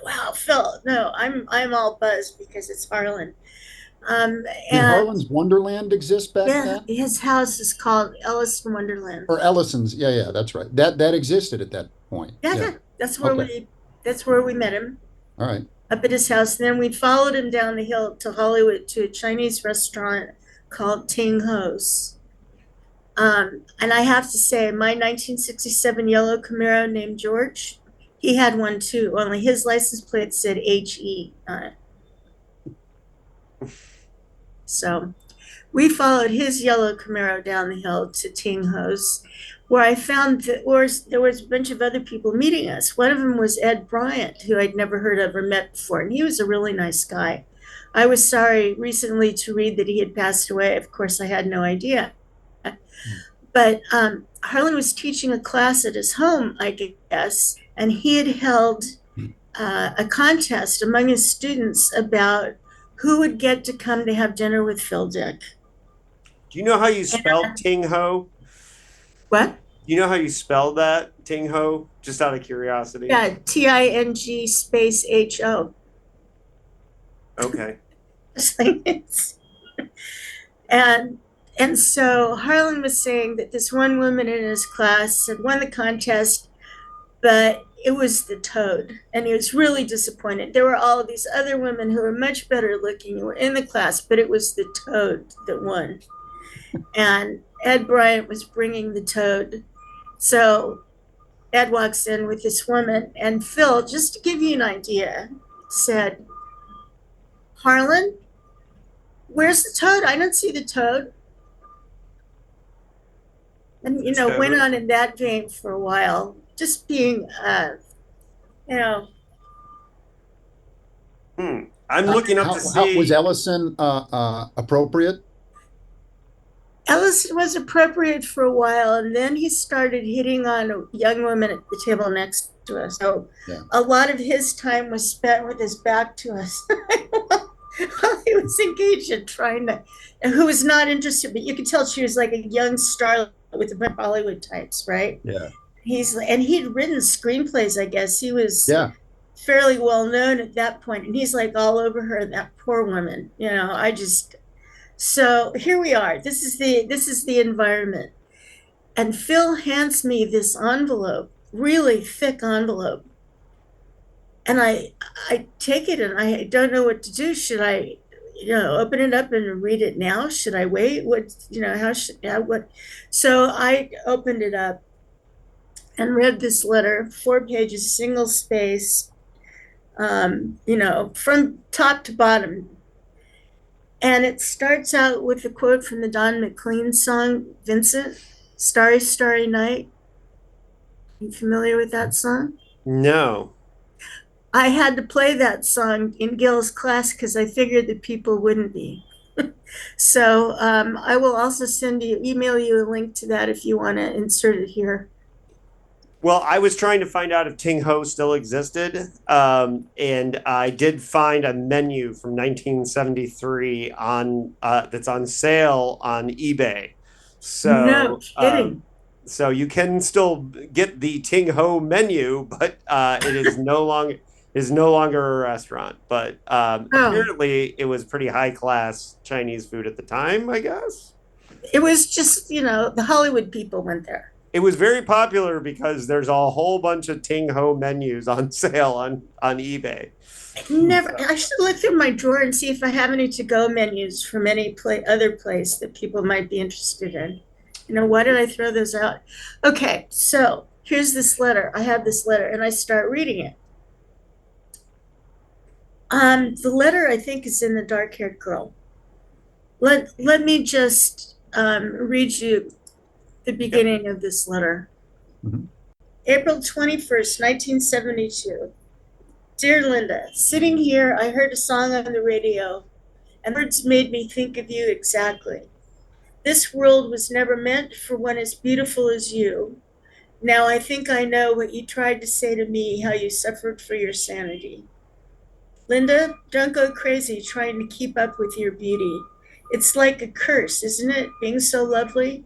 wow, Phil, no, I'm all buzzed because it's Harlan. Um, Did and Harlan's Wonderland exist back yeah, then? his house is called Ellison Wonderland. Or Ellison's? Yeah, yeah, that's right. That existed at that point. Yeah, Yeah. yeah, Okay. that's where we met him, All right. up at his house. And then we followed him down the hill to Hollywood to a Chinese restaurant called Ting Ho's. And I have to say, my 1967 yellow Camaro named George, he had one too, only his license plate said HE on it. So we followed his yellow Camaro down the hill to Ting Ho's, where I found that there was a bunch of other people meeting us. One of them was Ed Bryant, who I'd never heard of or met before, and he was a really nice guy. I was sorry recently to read that he had passed away. Of course, I had no idea. But Harlan was teaching a class at his home, I guess, and he had held a contest among his students about who would get to come to have dinner with Phil Dick. Do you know how you spell Ting Ho? What? Do you know how you spell that, Ting Ho? Just out of curiosity. Yeah, TING space HO. Okay. And so Harlan was saying that this one woman in his class had won the contest, but it was the toad, and he was really disappointed. There were all of these other women who were much better looking who were in the class, but it was the toad that won. And Ed Bryant was bringing the toad. So Ed walks in with this woman, and Phil, just to give you an idea, said, "Harlan, where's the toad? I don't see the toad." And, went on in that vein for a while, just being, I'm looking up to see. Was Ellison appropriate? Ellison was appropriate for a while, and then he started hitting on a young woman at the table next to us. So Yeah. a lot of his time was spent with his back to us. He was engaged in trying to, and who was not interested, but you could tell she was like a young starlet with a bunch of Hollywood types, right? Yeah. And he'd written screenplays, I guess. He was Yeah. fairly well known at that point, and he's like all over her, that poor woman. So here we are. This is the environment. And Phil hands me this envelope, really thick envelope. And I take it and I don't know what to do. Should I, open it up and read it now? Should I wait? What? So I opened it up and read this letter, 4 pages, single space, from top to bottom. And it starts out with a quote from the Don McLean song, Vincent, Starry, Starry Night. You familiar with that song? No. I had to play that song in Gil's class because I figured that people wouldn't be. So I will also email you a link to that if you want to insert it here. Well, I was trying to find out if Ting Ho still existed, and I did find a menu from 1973 that's on sale on eBay. So No kidding. So you can still get the Ting Ho menu, but it is no longer a restaurant. But apparently, it was pretty high class Chinese food at the time, I guess. It was just the Hollywood people went there. It was very popular because there's a whole bunch of Ting Ho menus on sale on eBay. I should look through my drawer and see if I have any to-go menus from any other place that people might be interested in. Why did I throw those out? Okay, so here's this letter. I have this letter, and I start reading it. The letter, I think, is in the dark-haired girl. Let me just read you the beginning of this letter. Mm-hmm. April 21st, 1972. Dear Linda, sitting here, I heard a song on the radio, and words made me think of you exactly. This world was never meant for one as beautiful as you. Now I think I know what you tried to say to me, how you suffered for your sanity. Linda, don't go crazy trying to keep up with your beauty. It's like a curse, isn't it, being so lovely?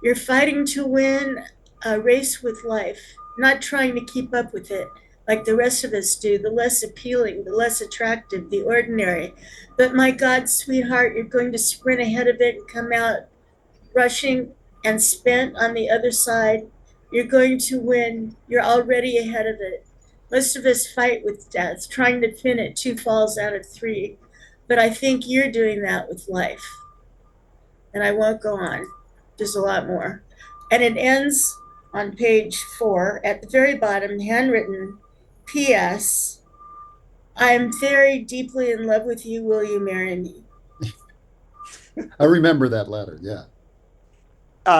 You're fighting to win a race with life, not trying to keep up with it like the rest of us do, the less appealing, the less attractive, the ordinary. But my God, sweetheart, you're going to sprint ahead of it and come out rushing and spent on the other side. You're going to win. You're already ahead of it. Most of us fight with death, trying to pin it 2 falls out of 3. But I think you're doing that with life. And I won't go on. There's a lot more. And it ends on page 4 at the very bottom, handwritten, P.S. I'm very deeply in love with you. Will you marry me? I remember that letter. Yeah.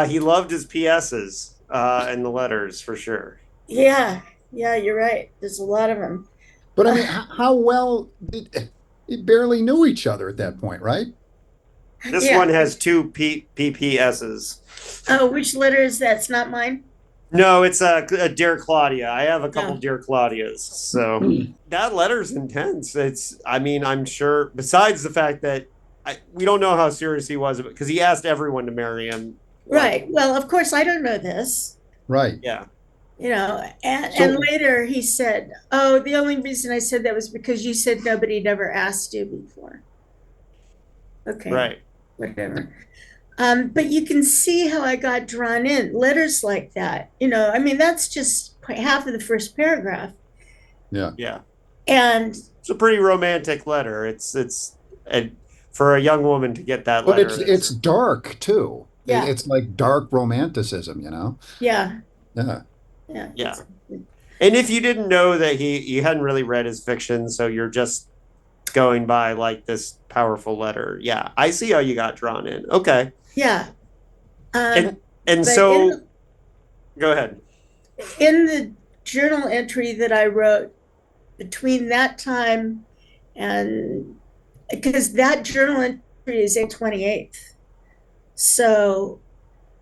He loved his PSs and the letters for sure. Yeah, you're right. There's a lot of them. But I mean, how well they barely knew each other at that point, right? This one has 2 PPSs. Oh, which letter is that? It's not mine? No, it's a Dear Claudia. I have a couple Dear Claudias. So that letter's intense. I'm sure, besides the fact that we don't know how serious he was, because he asked everyone to marry him. Right. Well, of course, I don't know this. Right. Yeah. And later he said, oh, the only reason I said that was because you said nobody never asked you before. Okay. Right. Whatever. But you can see how I got drawn in. Letters like that, that's just half of the first paragraph. Yeah. Yeah. And it's a pretty romantic letter. It's for a young woman to get that but letter. It's dark too. Yeah. It's like dark romanticism, Yeah. Yeah. Yeah. And if you didn't know that you hadn't really read his fiction, so you're just going by like this powerful letter. Yeah, I see how you got drawn in. Okay. Yeah. And so go ahead. In the journal entry that I wrote between that time and because that journal entry is April 28th. So,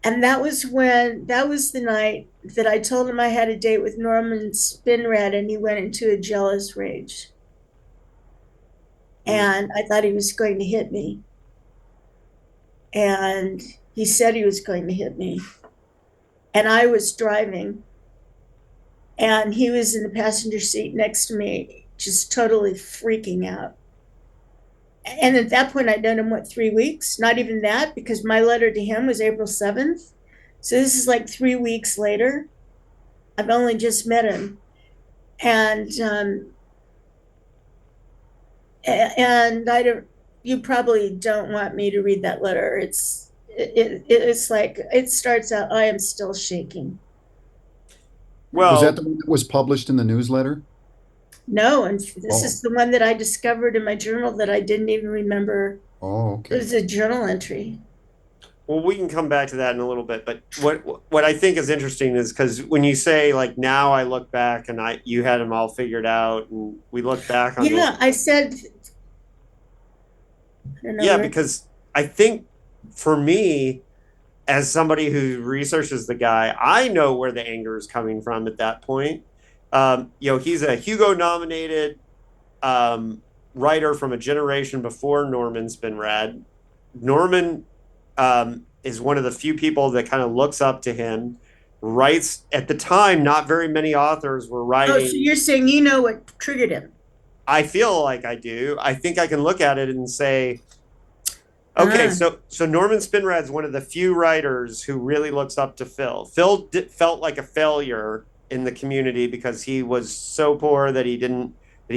and that was the night that I told him I had a date with Norman Spinrad, and he went into a jealous rage. and I thought he was going to hit me. And he said he was going to hit me. And I was driving, and he was in the passenger seat next to me, just totally freaking out. And at that point, I'd known him, 3 weeks? Not even that, because my letter to him was April 7th. So this is like 3 weeks later. I've only just met him. And I don't, you probably don't want me to read that letter. It's like, it starts out, I am still shaking. Well, Was that the one that was published in the newsletter? No, and this is the one that I discovered in my journal that I didn't even remember. Oh, It okay. was a journal entry. well, we can come back to that in a little bit. But what I think is interesting is because when you say like now I look back and you had them all figured out and we look back on Yeah, I said, I don't know yeah, where- because I think for me, as somebody who researches the guy, I know where the anger is coming from at that point. He's a Hugo nominated writer from a generation before Norman Spinrad. Norman is one of the few people that kind of looks up to him. Writes at the time, not very many authors were writing. Oh, so you're saying you know what triggered him? I feel like I do. I think I can look at it and say, okay, so Norman Spinrad's one of the few writers who really looks up to Phil. Phil felt like a failure in the community because he was so poor that he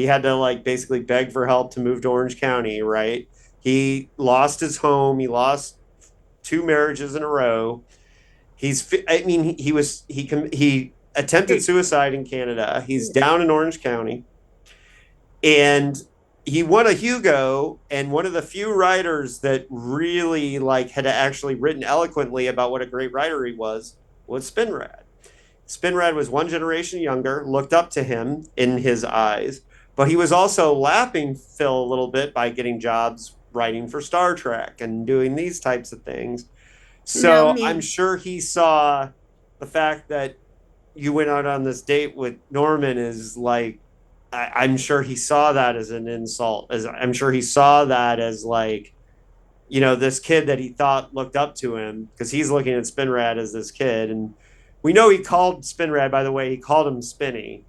had to like basically beg for help to move to Orange County, right? He lost his home. He lost 2 marriages in a row. He attempted suicide in Canada. He's down in Orange County. And he won a Hugo, and one of the few writers that really like had actually written eloquently about what a great writer he was Spinrad. Spinrad was one generation younger, looked up to him in his eyes, but he was also lapping Phil a little bit by getting jobs writing for Star Trek and doing these types of things. So I'm sure he saw the fact that you went out on this date with Norman is like, I'm sure he saw that as an insult. I'm sure he saw that as like, this kid that he thought looked up to him because he's looking at Spinrad as this kid. And we know he called Spinrad, by the way, he called him Spinny.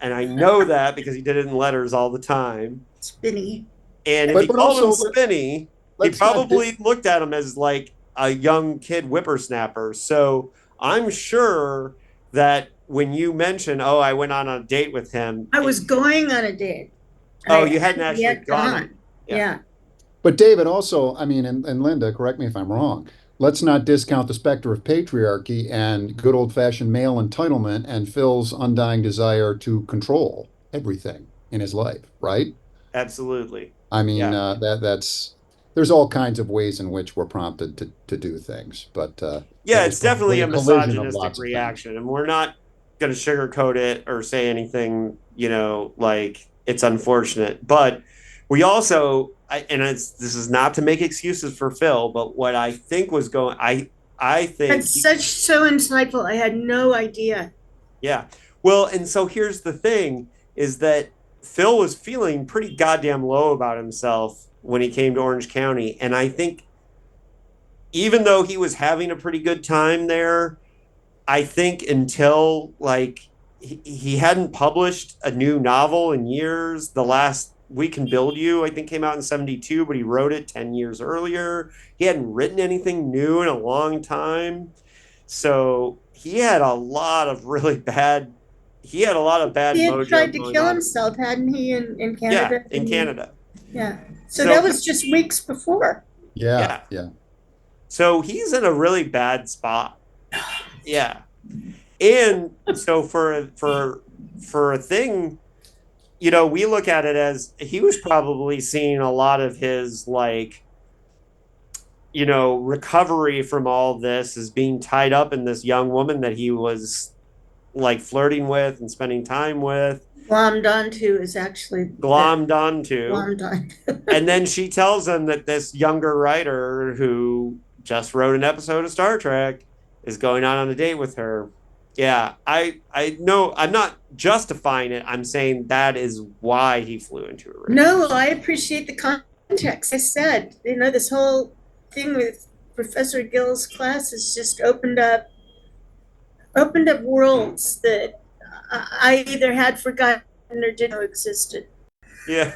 And I know that because he did it in letters all the time. Spinny. And if he called him Spinny, he probably looked at him as like a young kid whippersnapper. So I'm sure that when you mention, I went on a date with him. I was going on a date. You hadn't actually gone. Yeah. But David also, I mean, and Linda, correct me if I'm wrong, let's not discount the specter of patriarchy and good old-fashioned male entitlement and Phil's undying desire to control everything in his life, right? Absolutely. I mean, that's there's all kinds of ways in which we're prompted to do things, but it's definitely a misogynistic reaction, and we're not going to sugarcoat it or say anything, like it's unfortunate. But we also, this is not to make excuses for Phil, but what I think was going, I think it's so insightful. I had no idea. Yeah. Well, and so here's the thing is that Phil was feeling pretty goddamn low about himself when he came to Orange County. And I think even though he was having a pretty good time there, I think until like he hadn't published a new novel in years. The last We Can Build You, I think, came out in 1972, but he wrote it 10 years earlier. He hadn't written anything new in a long time. So he had a lot of really bad He had mojo. He had tried to kill himself, hadn't he, in Canada? Yeah, in Canada. Yeah. So that was just weeks before. Yeah. So he's in a really bad spot. Yeah. And so for a thing, we look at it as he was probably seeing a lot of his like, recovery from all this as being tied up in this young woman that he was like flirting with and spending time with. Glommed onto is actually glommed onto. Glommed on. And then she tells him that this younger writer who just wrote an episode of Star Trek is going on a date with her. Yeah, I know I'm not justifying it. I'm saying that is why he flew into a rage. No, I appreciate the context. I said, this whole thing with Professor Gill's class has just opened up worlds that I either had forgotten or didn't know existed. Yeah.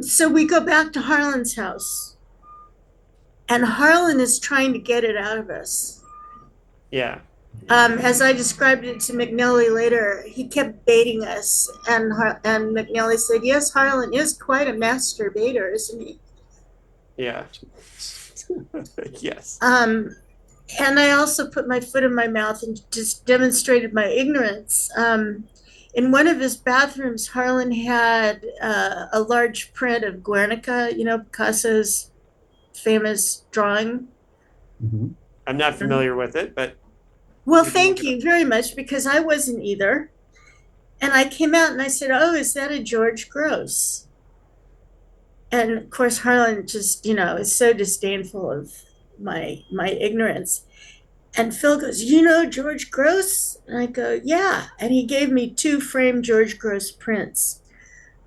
So we go back to Harlan's house, and Harlan is trying to get it out of us. Yeah. As I described it to McNelly later, he kept baiting us, and McNelly said, "Yes, Harlan is quite a master baiter, isn't he?" Yeah. Yes. And I also put my foot in my mouth and just demonstrated my ignorance. In one of his bathrooms, Harlan had a large print of Guernica, Picasso's famous drawing. Mm-hmm. I'm not familiar with it, but. Well, thank you very much, because I wasn't either. And I came out and I said, "Oh, is that a George Gross?" And of course, Harlan just, is so disdainful of my ignorance. And Phil goes, "You know George Gross?" And I go, "Yeah." And he gave me 2 framed George Gross prints.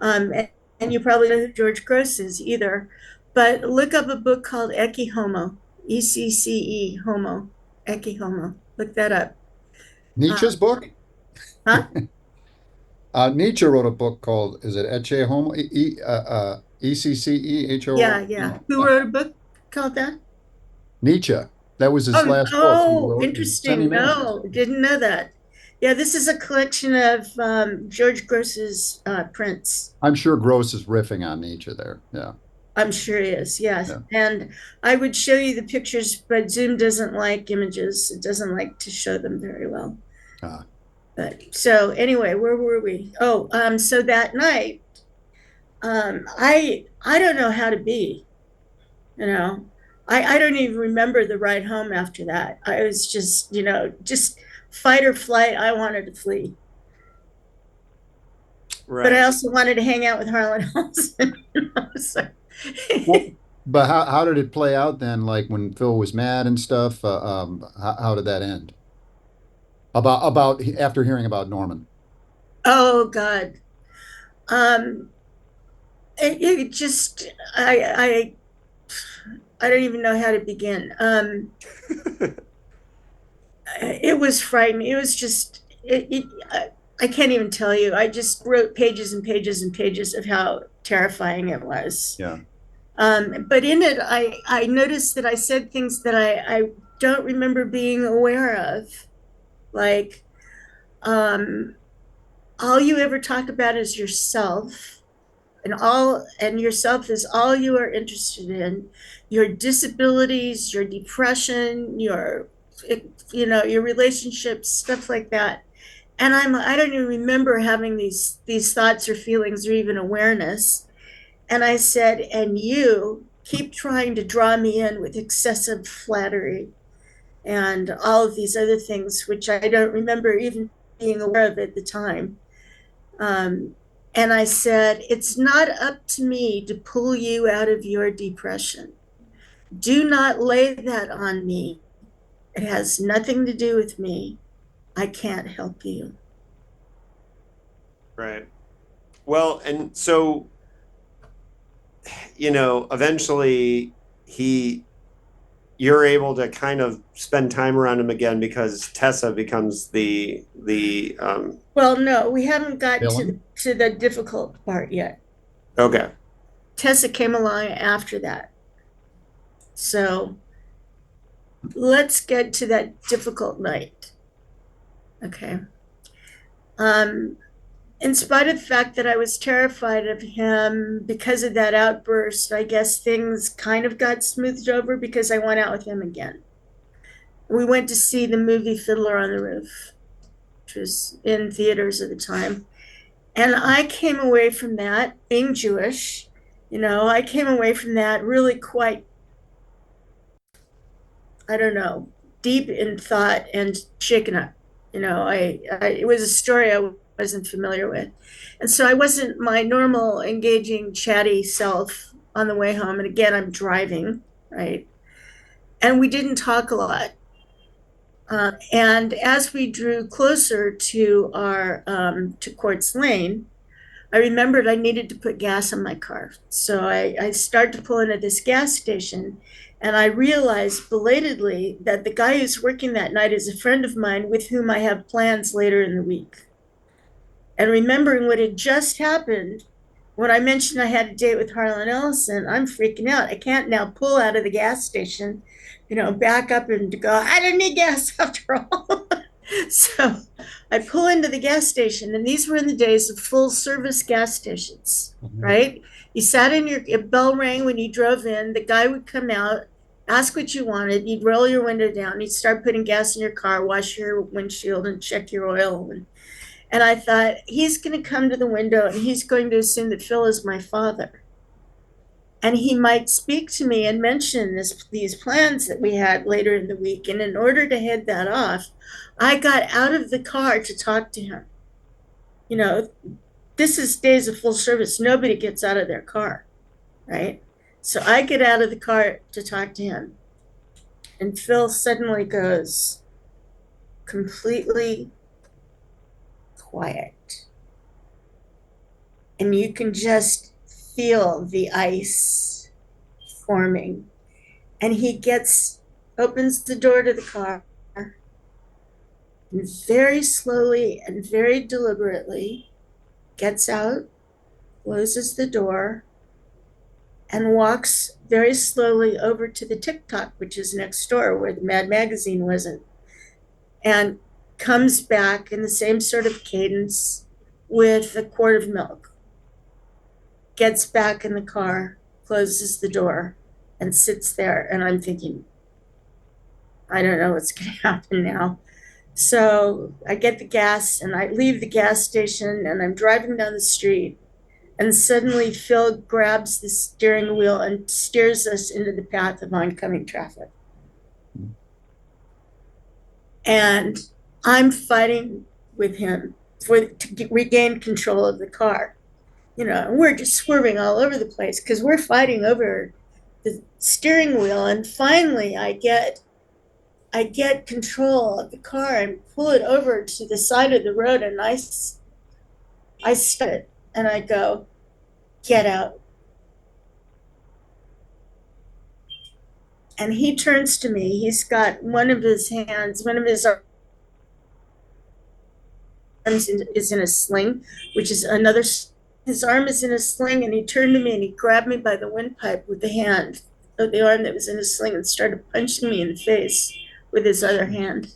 And you probably know who George Gross is either. But look up a book called Ecce Homo, ECCE Homo, Ecce Homo. Look that up. Nietzsche's book? Huh? Nietzsche wrote a book called, is it Ecce Homo? ECCEHO? Yeah. Who wrote a book called that? Nietzsche. That was his last book. He wrote Interesting. No, didn't know that. Yeah, this is a collection of George Gross's prints. I'm sure Gross is riffing on Nietzsche there. Yeah. I'm sure he is, yes. Yeah. And I would show you the pictures, but Zoom doesn't like images. It doesn't like to show them very well. But so anyway, where were we? Oh, so that night, I don't know how to be, I don't even remember the ride home after that. I was just, just fight or flight. I wanted to flee. Right. But I also wanted to hang out with Harlan Ellison. So. Well, but how did it play out then? Like when Phil was mad and stuff, how did that end? About after hearing about Norman. Oh God. It just I don't even know how to begin. It was frightening. It was just I can't even tell you. I just wrote pages and pages and pages of how terrifying it was. Yeah. But in it, I noticed that I said things that I don't remember being aware of, like all you ever talk about is yourself, and yourself is all you are interested in. Your disabilities, your depression, your relationships, stuff like that. And I don't even remember having these thoughts or feelings or even awareness. And I said, "And you keep trying to draw me in with excessive flattery and all of these other things, which I don't remember even being aware of at the time." And I said, "It's not up to me to pull you out of your depression. Do not lay that on me. It has nothing to do with me. I can't help you." Right. Well, and so, eventually you're able to kind of spend time around him again because Tessa becomes the well, no, we haven't got to the difficult part yet. Okay. Tessa came along after that. So let's get to that difficult night. Okay. In spite of the fact that I was terrified of him because of that outburst, I guess things kind of got smoothed over because I went out with him again. We went to see the movie Fiddler on the Roof, which was in theaters at the time. And I came away from that, being Jewish, I came away from that really quite, I don't know, deep in thought and shaken up. It was a story I wasn't familiar with. And so I wasn't my normal engaging, chatty self on the way home. And again, I'm driving, right? And we didn't talk a lot. And as we drew closer to our to Quartz Lane, I remembered I needed to put gas in my car. So I started to pull into this gas station, and I realized belatedly that the guy who's working that night is a friend of mine with whom I have plans later in the week. And remembering what had just happened, when I mentioned I had a date with Harlan Ellison, I'm freaking out. I can't now pull out of the gas station, back up and go, I don't need gas after all. So I pull into the gas station, and these were in the days of full service gas stations, right? You sat in your bell rang when you drove in, the guy would come out, ask what you wanted, you'd roll your window down, you'd start putting gas in your car, wash your windshield and check your oil. And I thought, he's going to come to the window and he's going to assume that Phil is my father. And he might speak to me and mention these plans that we had later in the week. And in order to head that off, I got out of the car to talk to him. This is days of full service. Nobody gets out of their car, right? So I get out of the car to talk to him. And Phil suddenly goes completely quiet. And you can just feel the ice forming. And he opens the door to the car, and very slowly and very deliberately gets out, closes the door, and walks very slowly over to the TikTok, which is next door where the Mad Magazine wasn't, and comes back in the same sort of cadence with a quart of milk, gets back in the car, closes the door, and sits there. And I'm thinking, I don't know what's going to happen now. So I get the gas and I leave the gas station, and I'm driving down the street, and suddenly Phil grabs the steering wheel and steers us into the path of oncoming traffic. And I'm fighting with him to regain control of the car. And we're just swerving all over the place because we're fighting over the steering wheel. And finally I get control of the car and pull it over to the side of the road, and I stop it and I go, get out. And he turns to me. He's got one of his arms is in a sling, which is another. His arm is in a sling, and he turned to me and he grabbed me by the windpipe with the hand of the arm that was in a sling and started punching me in the face with his other hand.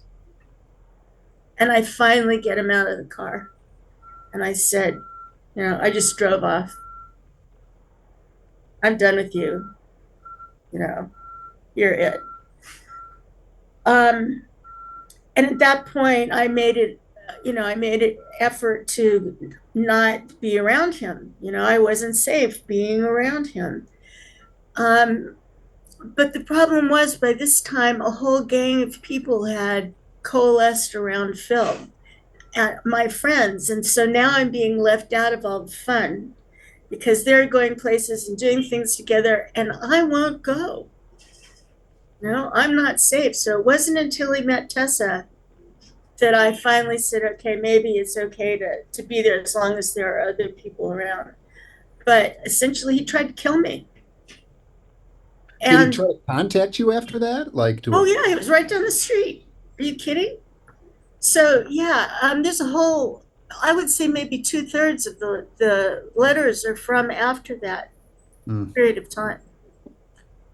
And I finally get him out of the car. And I said, I just drove off. I'm done with you. You're it. And at that point, I made an effort to not be around him. I wasn't safe being around him. But the problem was, by this time, a whole gang of people had coalesced around Phil, my friends. And so now I'm being left out of all the fun because they're going places and doing things together, and I won't go. I'm not safe. So it wasn't until he met Tessa that I finally said, okay, maybe it's okay to be there as long as there are other people around. But essentially, he tried to kill me. Did he try to contact you after that? Oh, yeah, he was right down the street. Are you kidding? So, yeah, there's a whole, I would say maybe 2/3 of the letters are from after that period of time.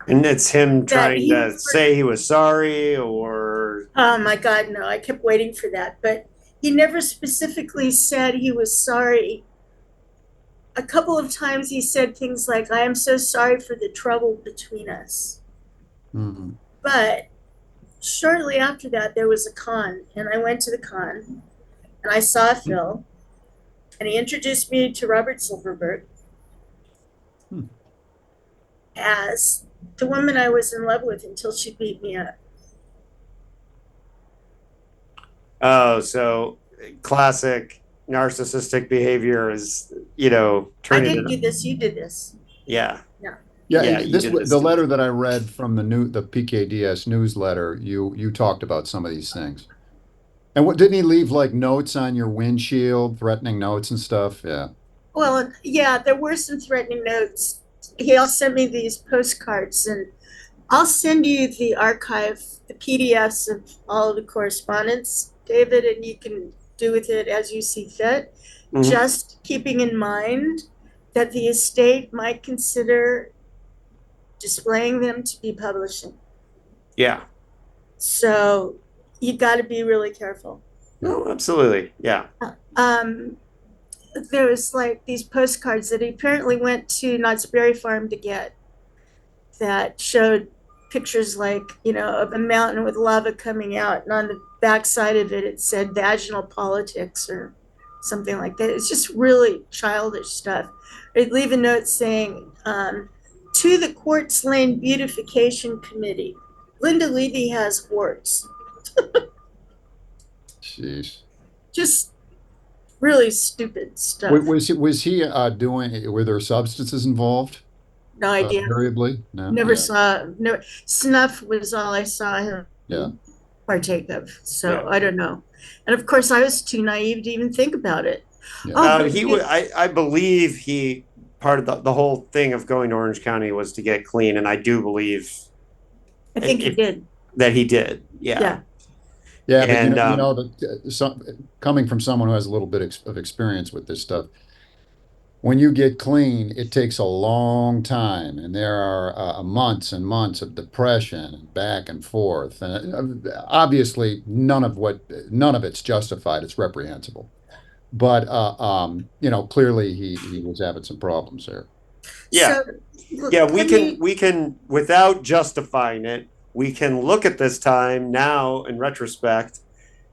And it's him trying to say he was sorry, or? Oh my God, no, I kept waiting for that. But he never specifically said he was sorry. A couple of times he said things like, I am so sorry for the trouble between us. Mm-hmm. But shortly after that, there was a con, and I went to the con, and I saw Phil, and he introduced me to Robert Silverberg as the woman I was in love with until she beat me up. Oh, so classic narcissistic behavior is, I didn't do this, you did this. Yeah. Yeah. Yeah, Yeah, and you this did this the to me. letter that I read from the PKDS newsletter, you talked about some of these things. And what didn't he leave like notes on your windshield, threatening notes and stuff? Yeah. Well, yeah, there were some threatening notes. He also sent me these postcards, and I'll send you the archive, the PDFs of all of the correspondence, David, and you can do with it as you see fit. Mhm. Just keeping in mind that the estate might consider displaying them to be publishing. Yeah. So you got to be really careful. No, absolutely. Yeah. Um, there was like these postcards that he apparently went to Knott's Berry Farm to get that showed pictures like, you know, of a mountain with lava coming out. And on the back side of it, it said vaginal politics or something like that. It's just really childish stuff. They'd leave a note saying, to the Quartz Lane Beautification Committee, Linda Levy has warts. Jeez. Just really stupid stuff. Was he doing, were there substances involved? No idea. Variably? No. Never Yeah. saw, no, snuff was all I saw him Yeah. partake of. So Yeah. I don't know. And of course, I was too naive to even think about it. Yeah. Oh, but He would. I believe he part of the whole thing of going to Orange County was to get clean, and I do believe I think he if- did. that he did. Yeah. Yeah. Yeah, but And, coming from someone who has a little bit of experience with this stuff, when you get clean, it takes a long time, and there are months and months of depression and back and forth, and obviously none of it's justified. It's reprehensible, but clearly he was having some problems there. Yeah. So, Yeah, let we can without justifying it, we can look at this time now in retrospect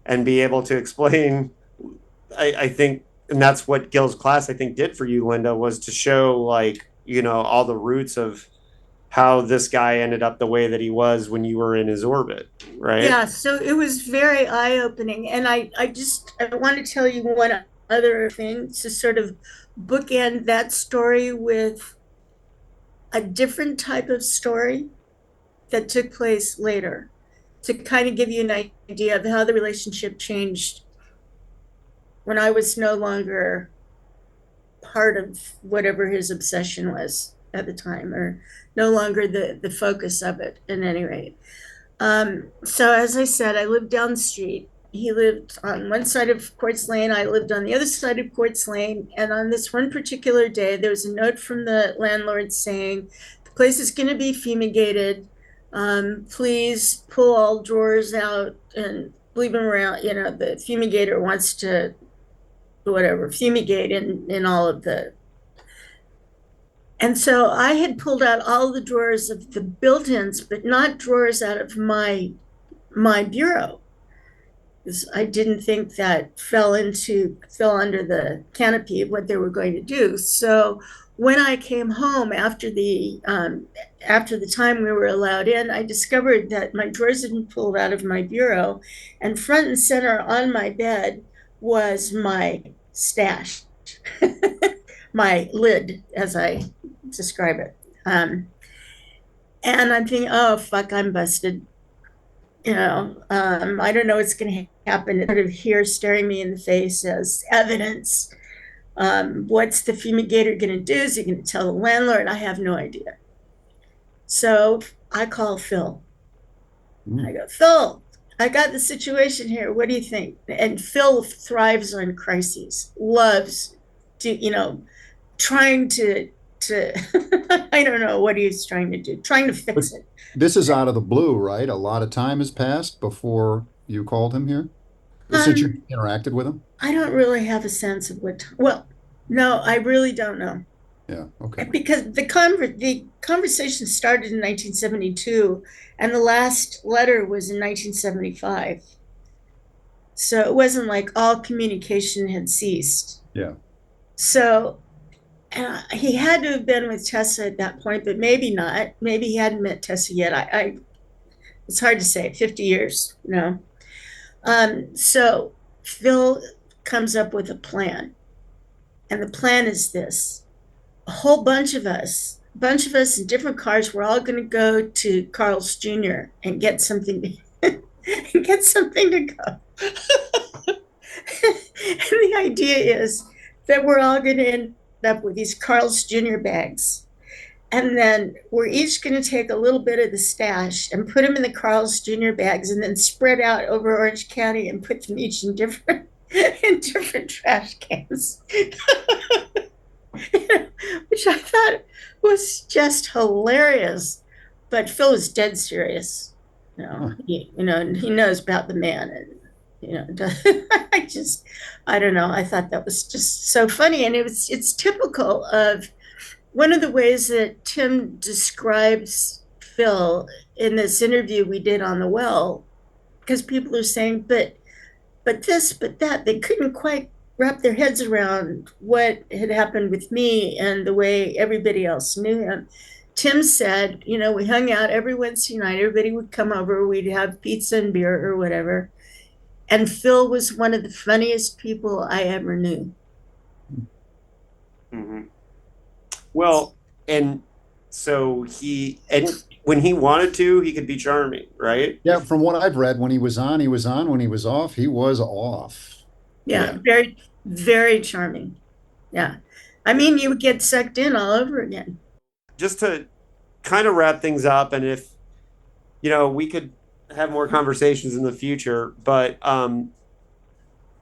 and be able to explain. I think, and that's what Gil's class I think did for you, Linda, was to show like, you know, all the roots of how this guy ended up the way that he was when you were in his orbit, right? Yeah, so it was very eye-opening. And I want to tell you one other thing to sort of bookend that story with a different type of story that took place later to kind of give you an idea of how the relationship changed when I was no longer part of whatever his obsession was at the time, or no longer the focus of it at any rate. So as I said, I lived down the street. He lived on one side of Quartz Lane. I lived on the other side of Quartz Lane. And on this one particular day, there was a note from the landlord saying, the place is going to be fumigated. Please pull all drawers out and leave them around. You know, the fumigator wants to, whatever, fumigate in all of the. And so I had pulled out all the drawers of the built-ins, but not drawers out of my bureau. Because I didn't think that fell under the canopy of what they were going to do. So when I came home after the time we were allowed in, I discovered that my drawers had been pulled out of my bureau, and front and center on my bed was my stash, my lid, as I describe it. And I'm thinking, oh, fuck, I'm busted. You know, I don't know what's going to happen. It's sort of here staring me in the face as evidence. What's the fumigator going to do? Is he going to tell the landlord? I have no idea. So I call Phil. I go, Phil, I got the situation here. What do you think? And Phil thrives on crises, loves to, you know, trying to I don't know what he's trying to do, trying to fix it. This is out of the blue, right? A lot of time has passed before you called him here, since you interacted with him? I don't really have a sense of well, no, I really don't know. Yeah, okay. Because the conversation started in 1972, and the last letter was in 1975. So it wasn't like all communication had ceased. Yeah. So he had to have been with Tessa at that point, but maybe not. Maybe he hadn't met Tessa yet. It's hard to say. 50 years, you know. So Phil comes up with a plan, and the plan is this: a whole bunch of us bunch of us in different cars. We're all going to go to Carl's Jr. and get something to, get something to go. And the idea is that we're all going to end up with these Carl's Jr. bags. And then we're each going to take a little bit of the stash and put them in the Carl's Jr. bags and then spread out over Orange County and put them each in different trash cans. Which I thought was just hilarious. But Phil was dead serious. He knows about the man, and I don't know. I thought that was just so funny, and it's typical of one of the ways that Tim describes Phil in this interview we did on The Well, because people are saying, but this, but that, they couldn't quite wrap their heads around what had happened with me and the way everybody else knew him. Tim said, we hung out every Wednesday night. Everybody would come over. We'd have pizza and beer or whatever. And Phil was one of the funniest people I ever knew. Mm-hmm. Well, and so when he wanted to, he could be charming, right? Yeah, from what I've read, when he was on, he was on. When he was off, he was off. Yeah. Very, very charming. Yeah. I mean, you would get sucked in all over again. Just to kind of wrap things up, and if, we could have more conversations in the future, but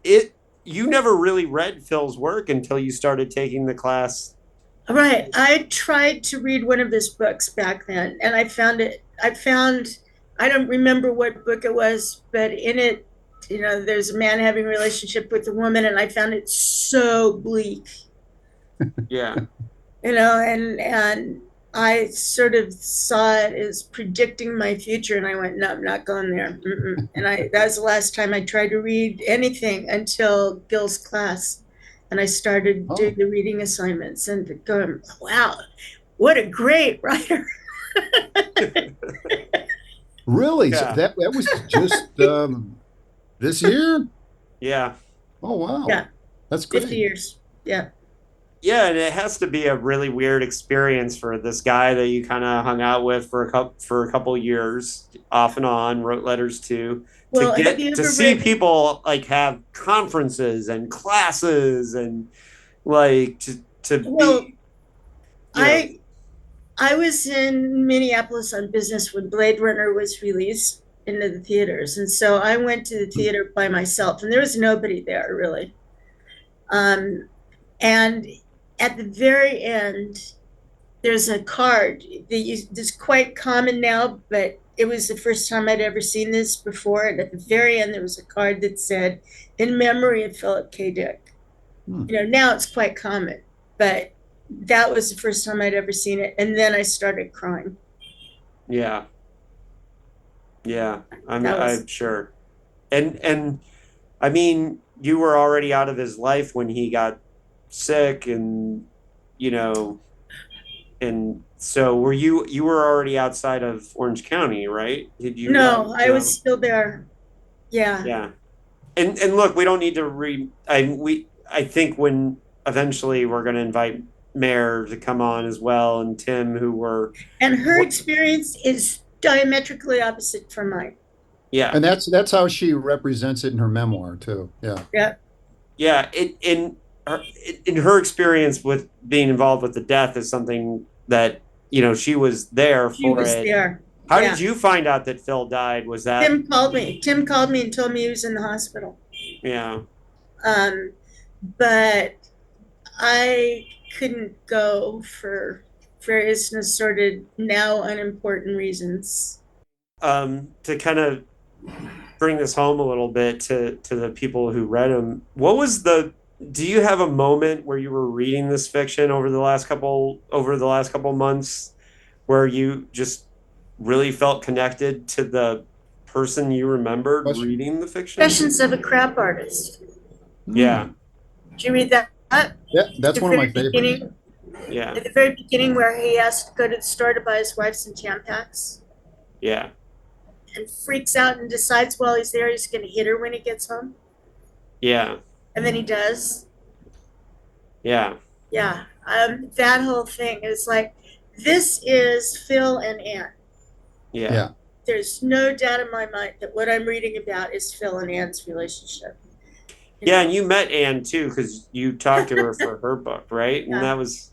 you never really read Phil's work until you started taking the class. Right. I tried to read one of his books back then, and I don't remember what book it was, but in it, there's a man having a relationship with a woman, and I found it so bleak. Yeah. And I sort of saw it as predicting my future, and I went, no, I'm not going there. Mm-mm. And that was the last time I tried to read anything until Gil's class. And I started doing the reading assignments and going, wow, what a great writer. Really? Yeah. So that was just this year? Yeah. Oh, wow. Yeah. That's great. 50 years. Yeah. Yeah, and it has to be a really weird experience for this guy that you kind of hung out with for a couple years, off and on, wrote letters to. Well, to see people like have conferences and classes and like to be. I was in Minneapolis on business when Blade Runner was released into the theaters, and so I went to the theater by myself, and there was nobody there really. And at the very end, there's a card that's quite common now, but it was the first time I'd ever seen this before. And at the very end, there was a card that said, "In memory of Philip K. Dick." Now it's quite common, but that was the first time I'd ever seen it. And then I started crying. Yeah. Yeah, I'm sure. And I mean, you were already out of his life when he got sick, and and so you were already outside of Orange County, right? Did you? No, I was still there. Yeah. Yeah. And look, we don't need to I think when eventually we're going to invite Mare to come on as well, and Tim, and her experience is diametrically opposite from mine. Yeah. And that's how she represents it in her memoir too. Yeah. Yeah. Yeah. In her experience with being involved with the death is something that, she was there for. She was there. How did you find out that Phil died? Was that Tim called me? Tim called me and told me he was in the hospital. Yeah. But I couldn't go for various assorted, now unimportant reasons. To kind of bring this home a little bit to the people who read him, do you have a moment where you were reading this fiction over the last couple months where you just really felt connected to the person you remembered reading the fiction? Confessions of a Crap Artist. Yeah. Did you read that? Yeah, that's one of my favorites. Yeah. At the very beginning, where he has to go to the store to buy his wife some Tampax. Yeah. And freaks out and decides while he's there he's going to hit her when he gets home. Yeah. And then he does. Yeah. Yeah. That whole thing is like, This is Phil and Anne. Yeah. There's no doubt in my mind that what I'm reading about is Phil and Anne's relationship. Yeah, and you met Anne too, because you talked to her for her book, right? And that was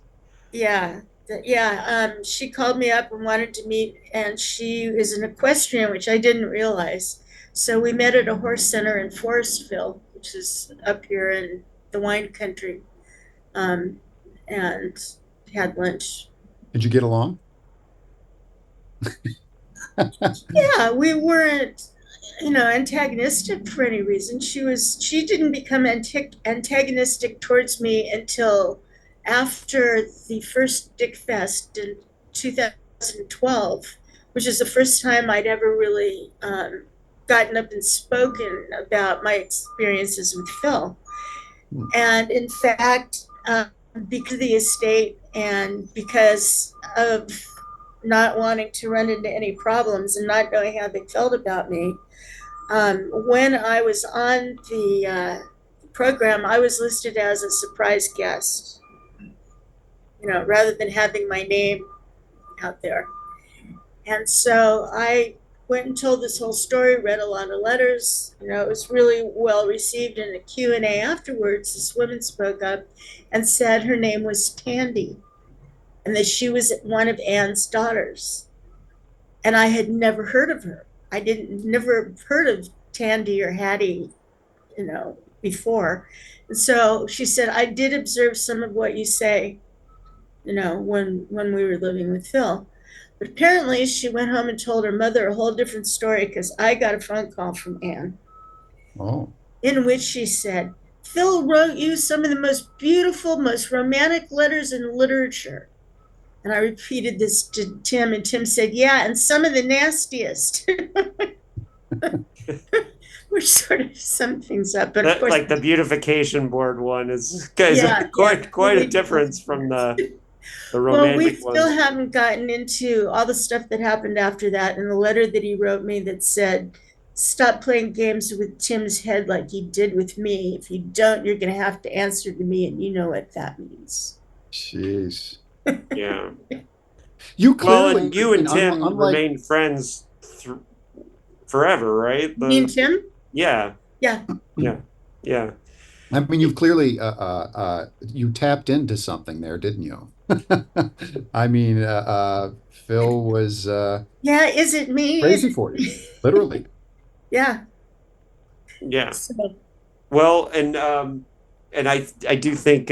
she called me up and wanted to meet, and she is an equestrian, which I didn't realize. So we met at a horse center in Forestville, which is up here in the wine country, and had lunch. Did you get along? Yeah, we weren't, antagonistic for any reason. She didn't become antagonistic towards me until after the first Dick Fest in 2012, which is the first time I'd ever really gotten up and spoken about my experiences with Phil. And in fact, because of the estate and because of not wanting to run into any problems and not knowing how they felt about me, when I was on the program, I was listed as a surprise guest, rather than having my name out there. And so I went and told this whole story, read a lot of letters. It was really well received. In a Q&A afterwards, this woman spoke up and said her name was Tandy and that she was one of Anne's daughters. And I had never heard of her. I never heard of Tandy or Hattie, before. And so she said, I did observe some of what you say, when we were living with Phil. But apparently she went home and told her mother a whole different story, because I got a phone call from Anne. Oh. In which she said, Phil wrote you some of the most beautiful, most romantic letters in literature. And I repeated this to Tim, and Tim said, yeah, and some of the nastiest. Which sort of summed things up. But of course, like the beautification board one is quite a difference from the romantic well, we one. still haven't gotten into all the stuff that happened after that, and the letter that he wrote me that said, stop playing games with Tim's head like you did with me. If you don't, you're going to have to answer to me, and you know what that means. Jeez. Yeah. You clearly, and you and Tim remained friends forever, right? Me and Tim? Yeah. Yeah. I mean, you've clearly you tapped into something there, didn't you? I mean, Phil was is it me? crazy for you, literally. Yeah. So. Well, and I do think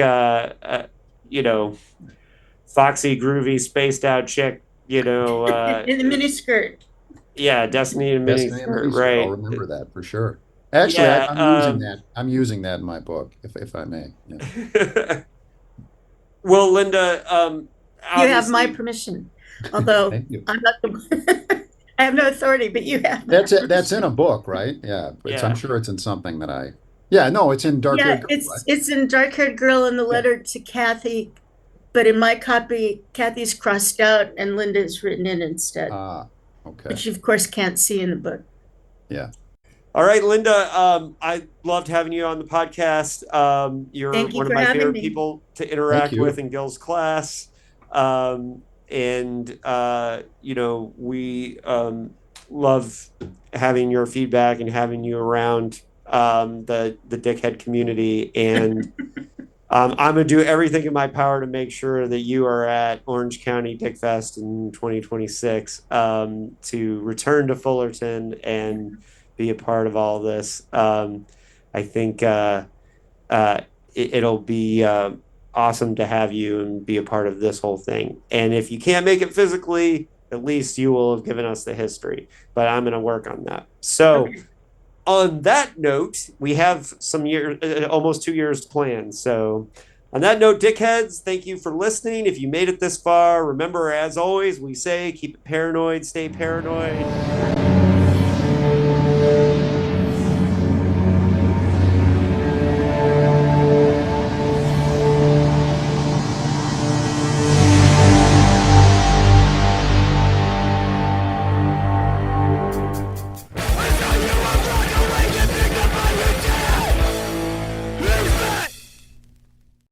foxy, groovy, spaced out chick, in the miniskirt. Yeah, Destiny in miniskirt, right? I'll remember that for sure. Actually, I'm using that. I'm using that in my book, if I may. Yeah. Well, Linda, you have my permission, although I'm not I have no authority, but you have. That's in a book, right? Yeah, I'm sure it's in something that I. Yeah, no, it's in Dark Haired Girl. It's in Dark Haired Girl in the letter to Kathy, but in my copy, Kathy's crossed out and Linda's written in instead. Okay. Which you, of course, can't see in the book. Yeah. All right, Linda, I loved having you on the podcast. You're one of my favorite people to interact with in Gil's class. We love having your feedback and having you around the Dickhead community. And I'm going to do everything in my power to make sure that you are at Orange County Dick Fest in 2026 to return to Fullerton and be a part of all this. I think it'll be awesome to have you and be a part of this whole thing. And if you can't make it physically, at least you will have given us the history. But I'm going to work on that. So on that note, we have almost 2 years planned. So on that note, Dickheads, thank you for listening. If you made it this far, remember, as always, we say, keep it paranoid, stay paranoid.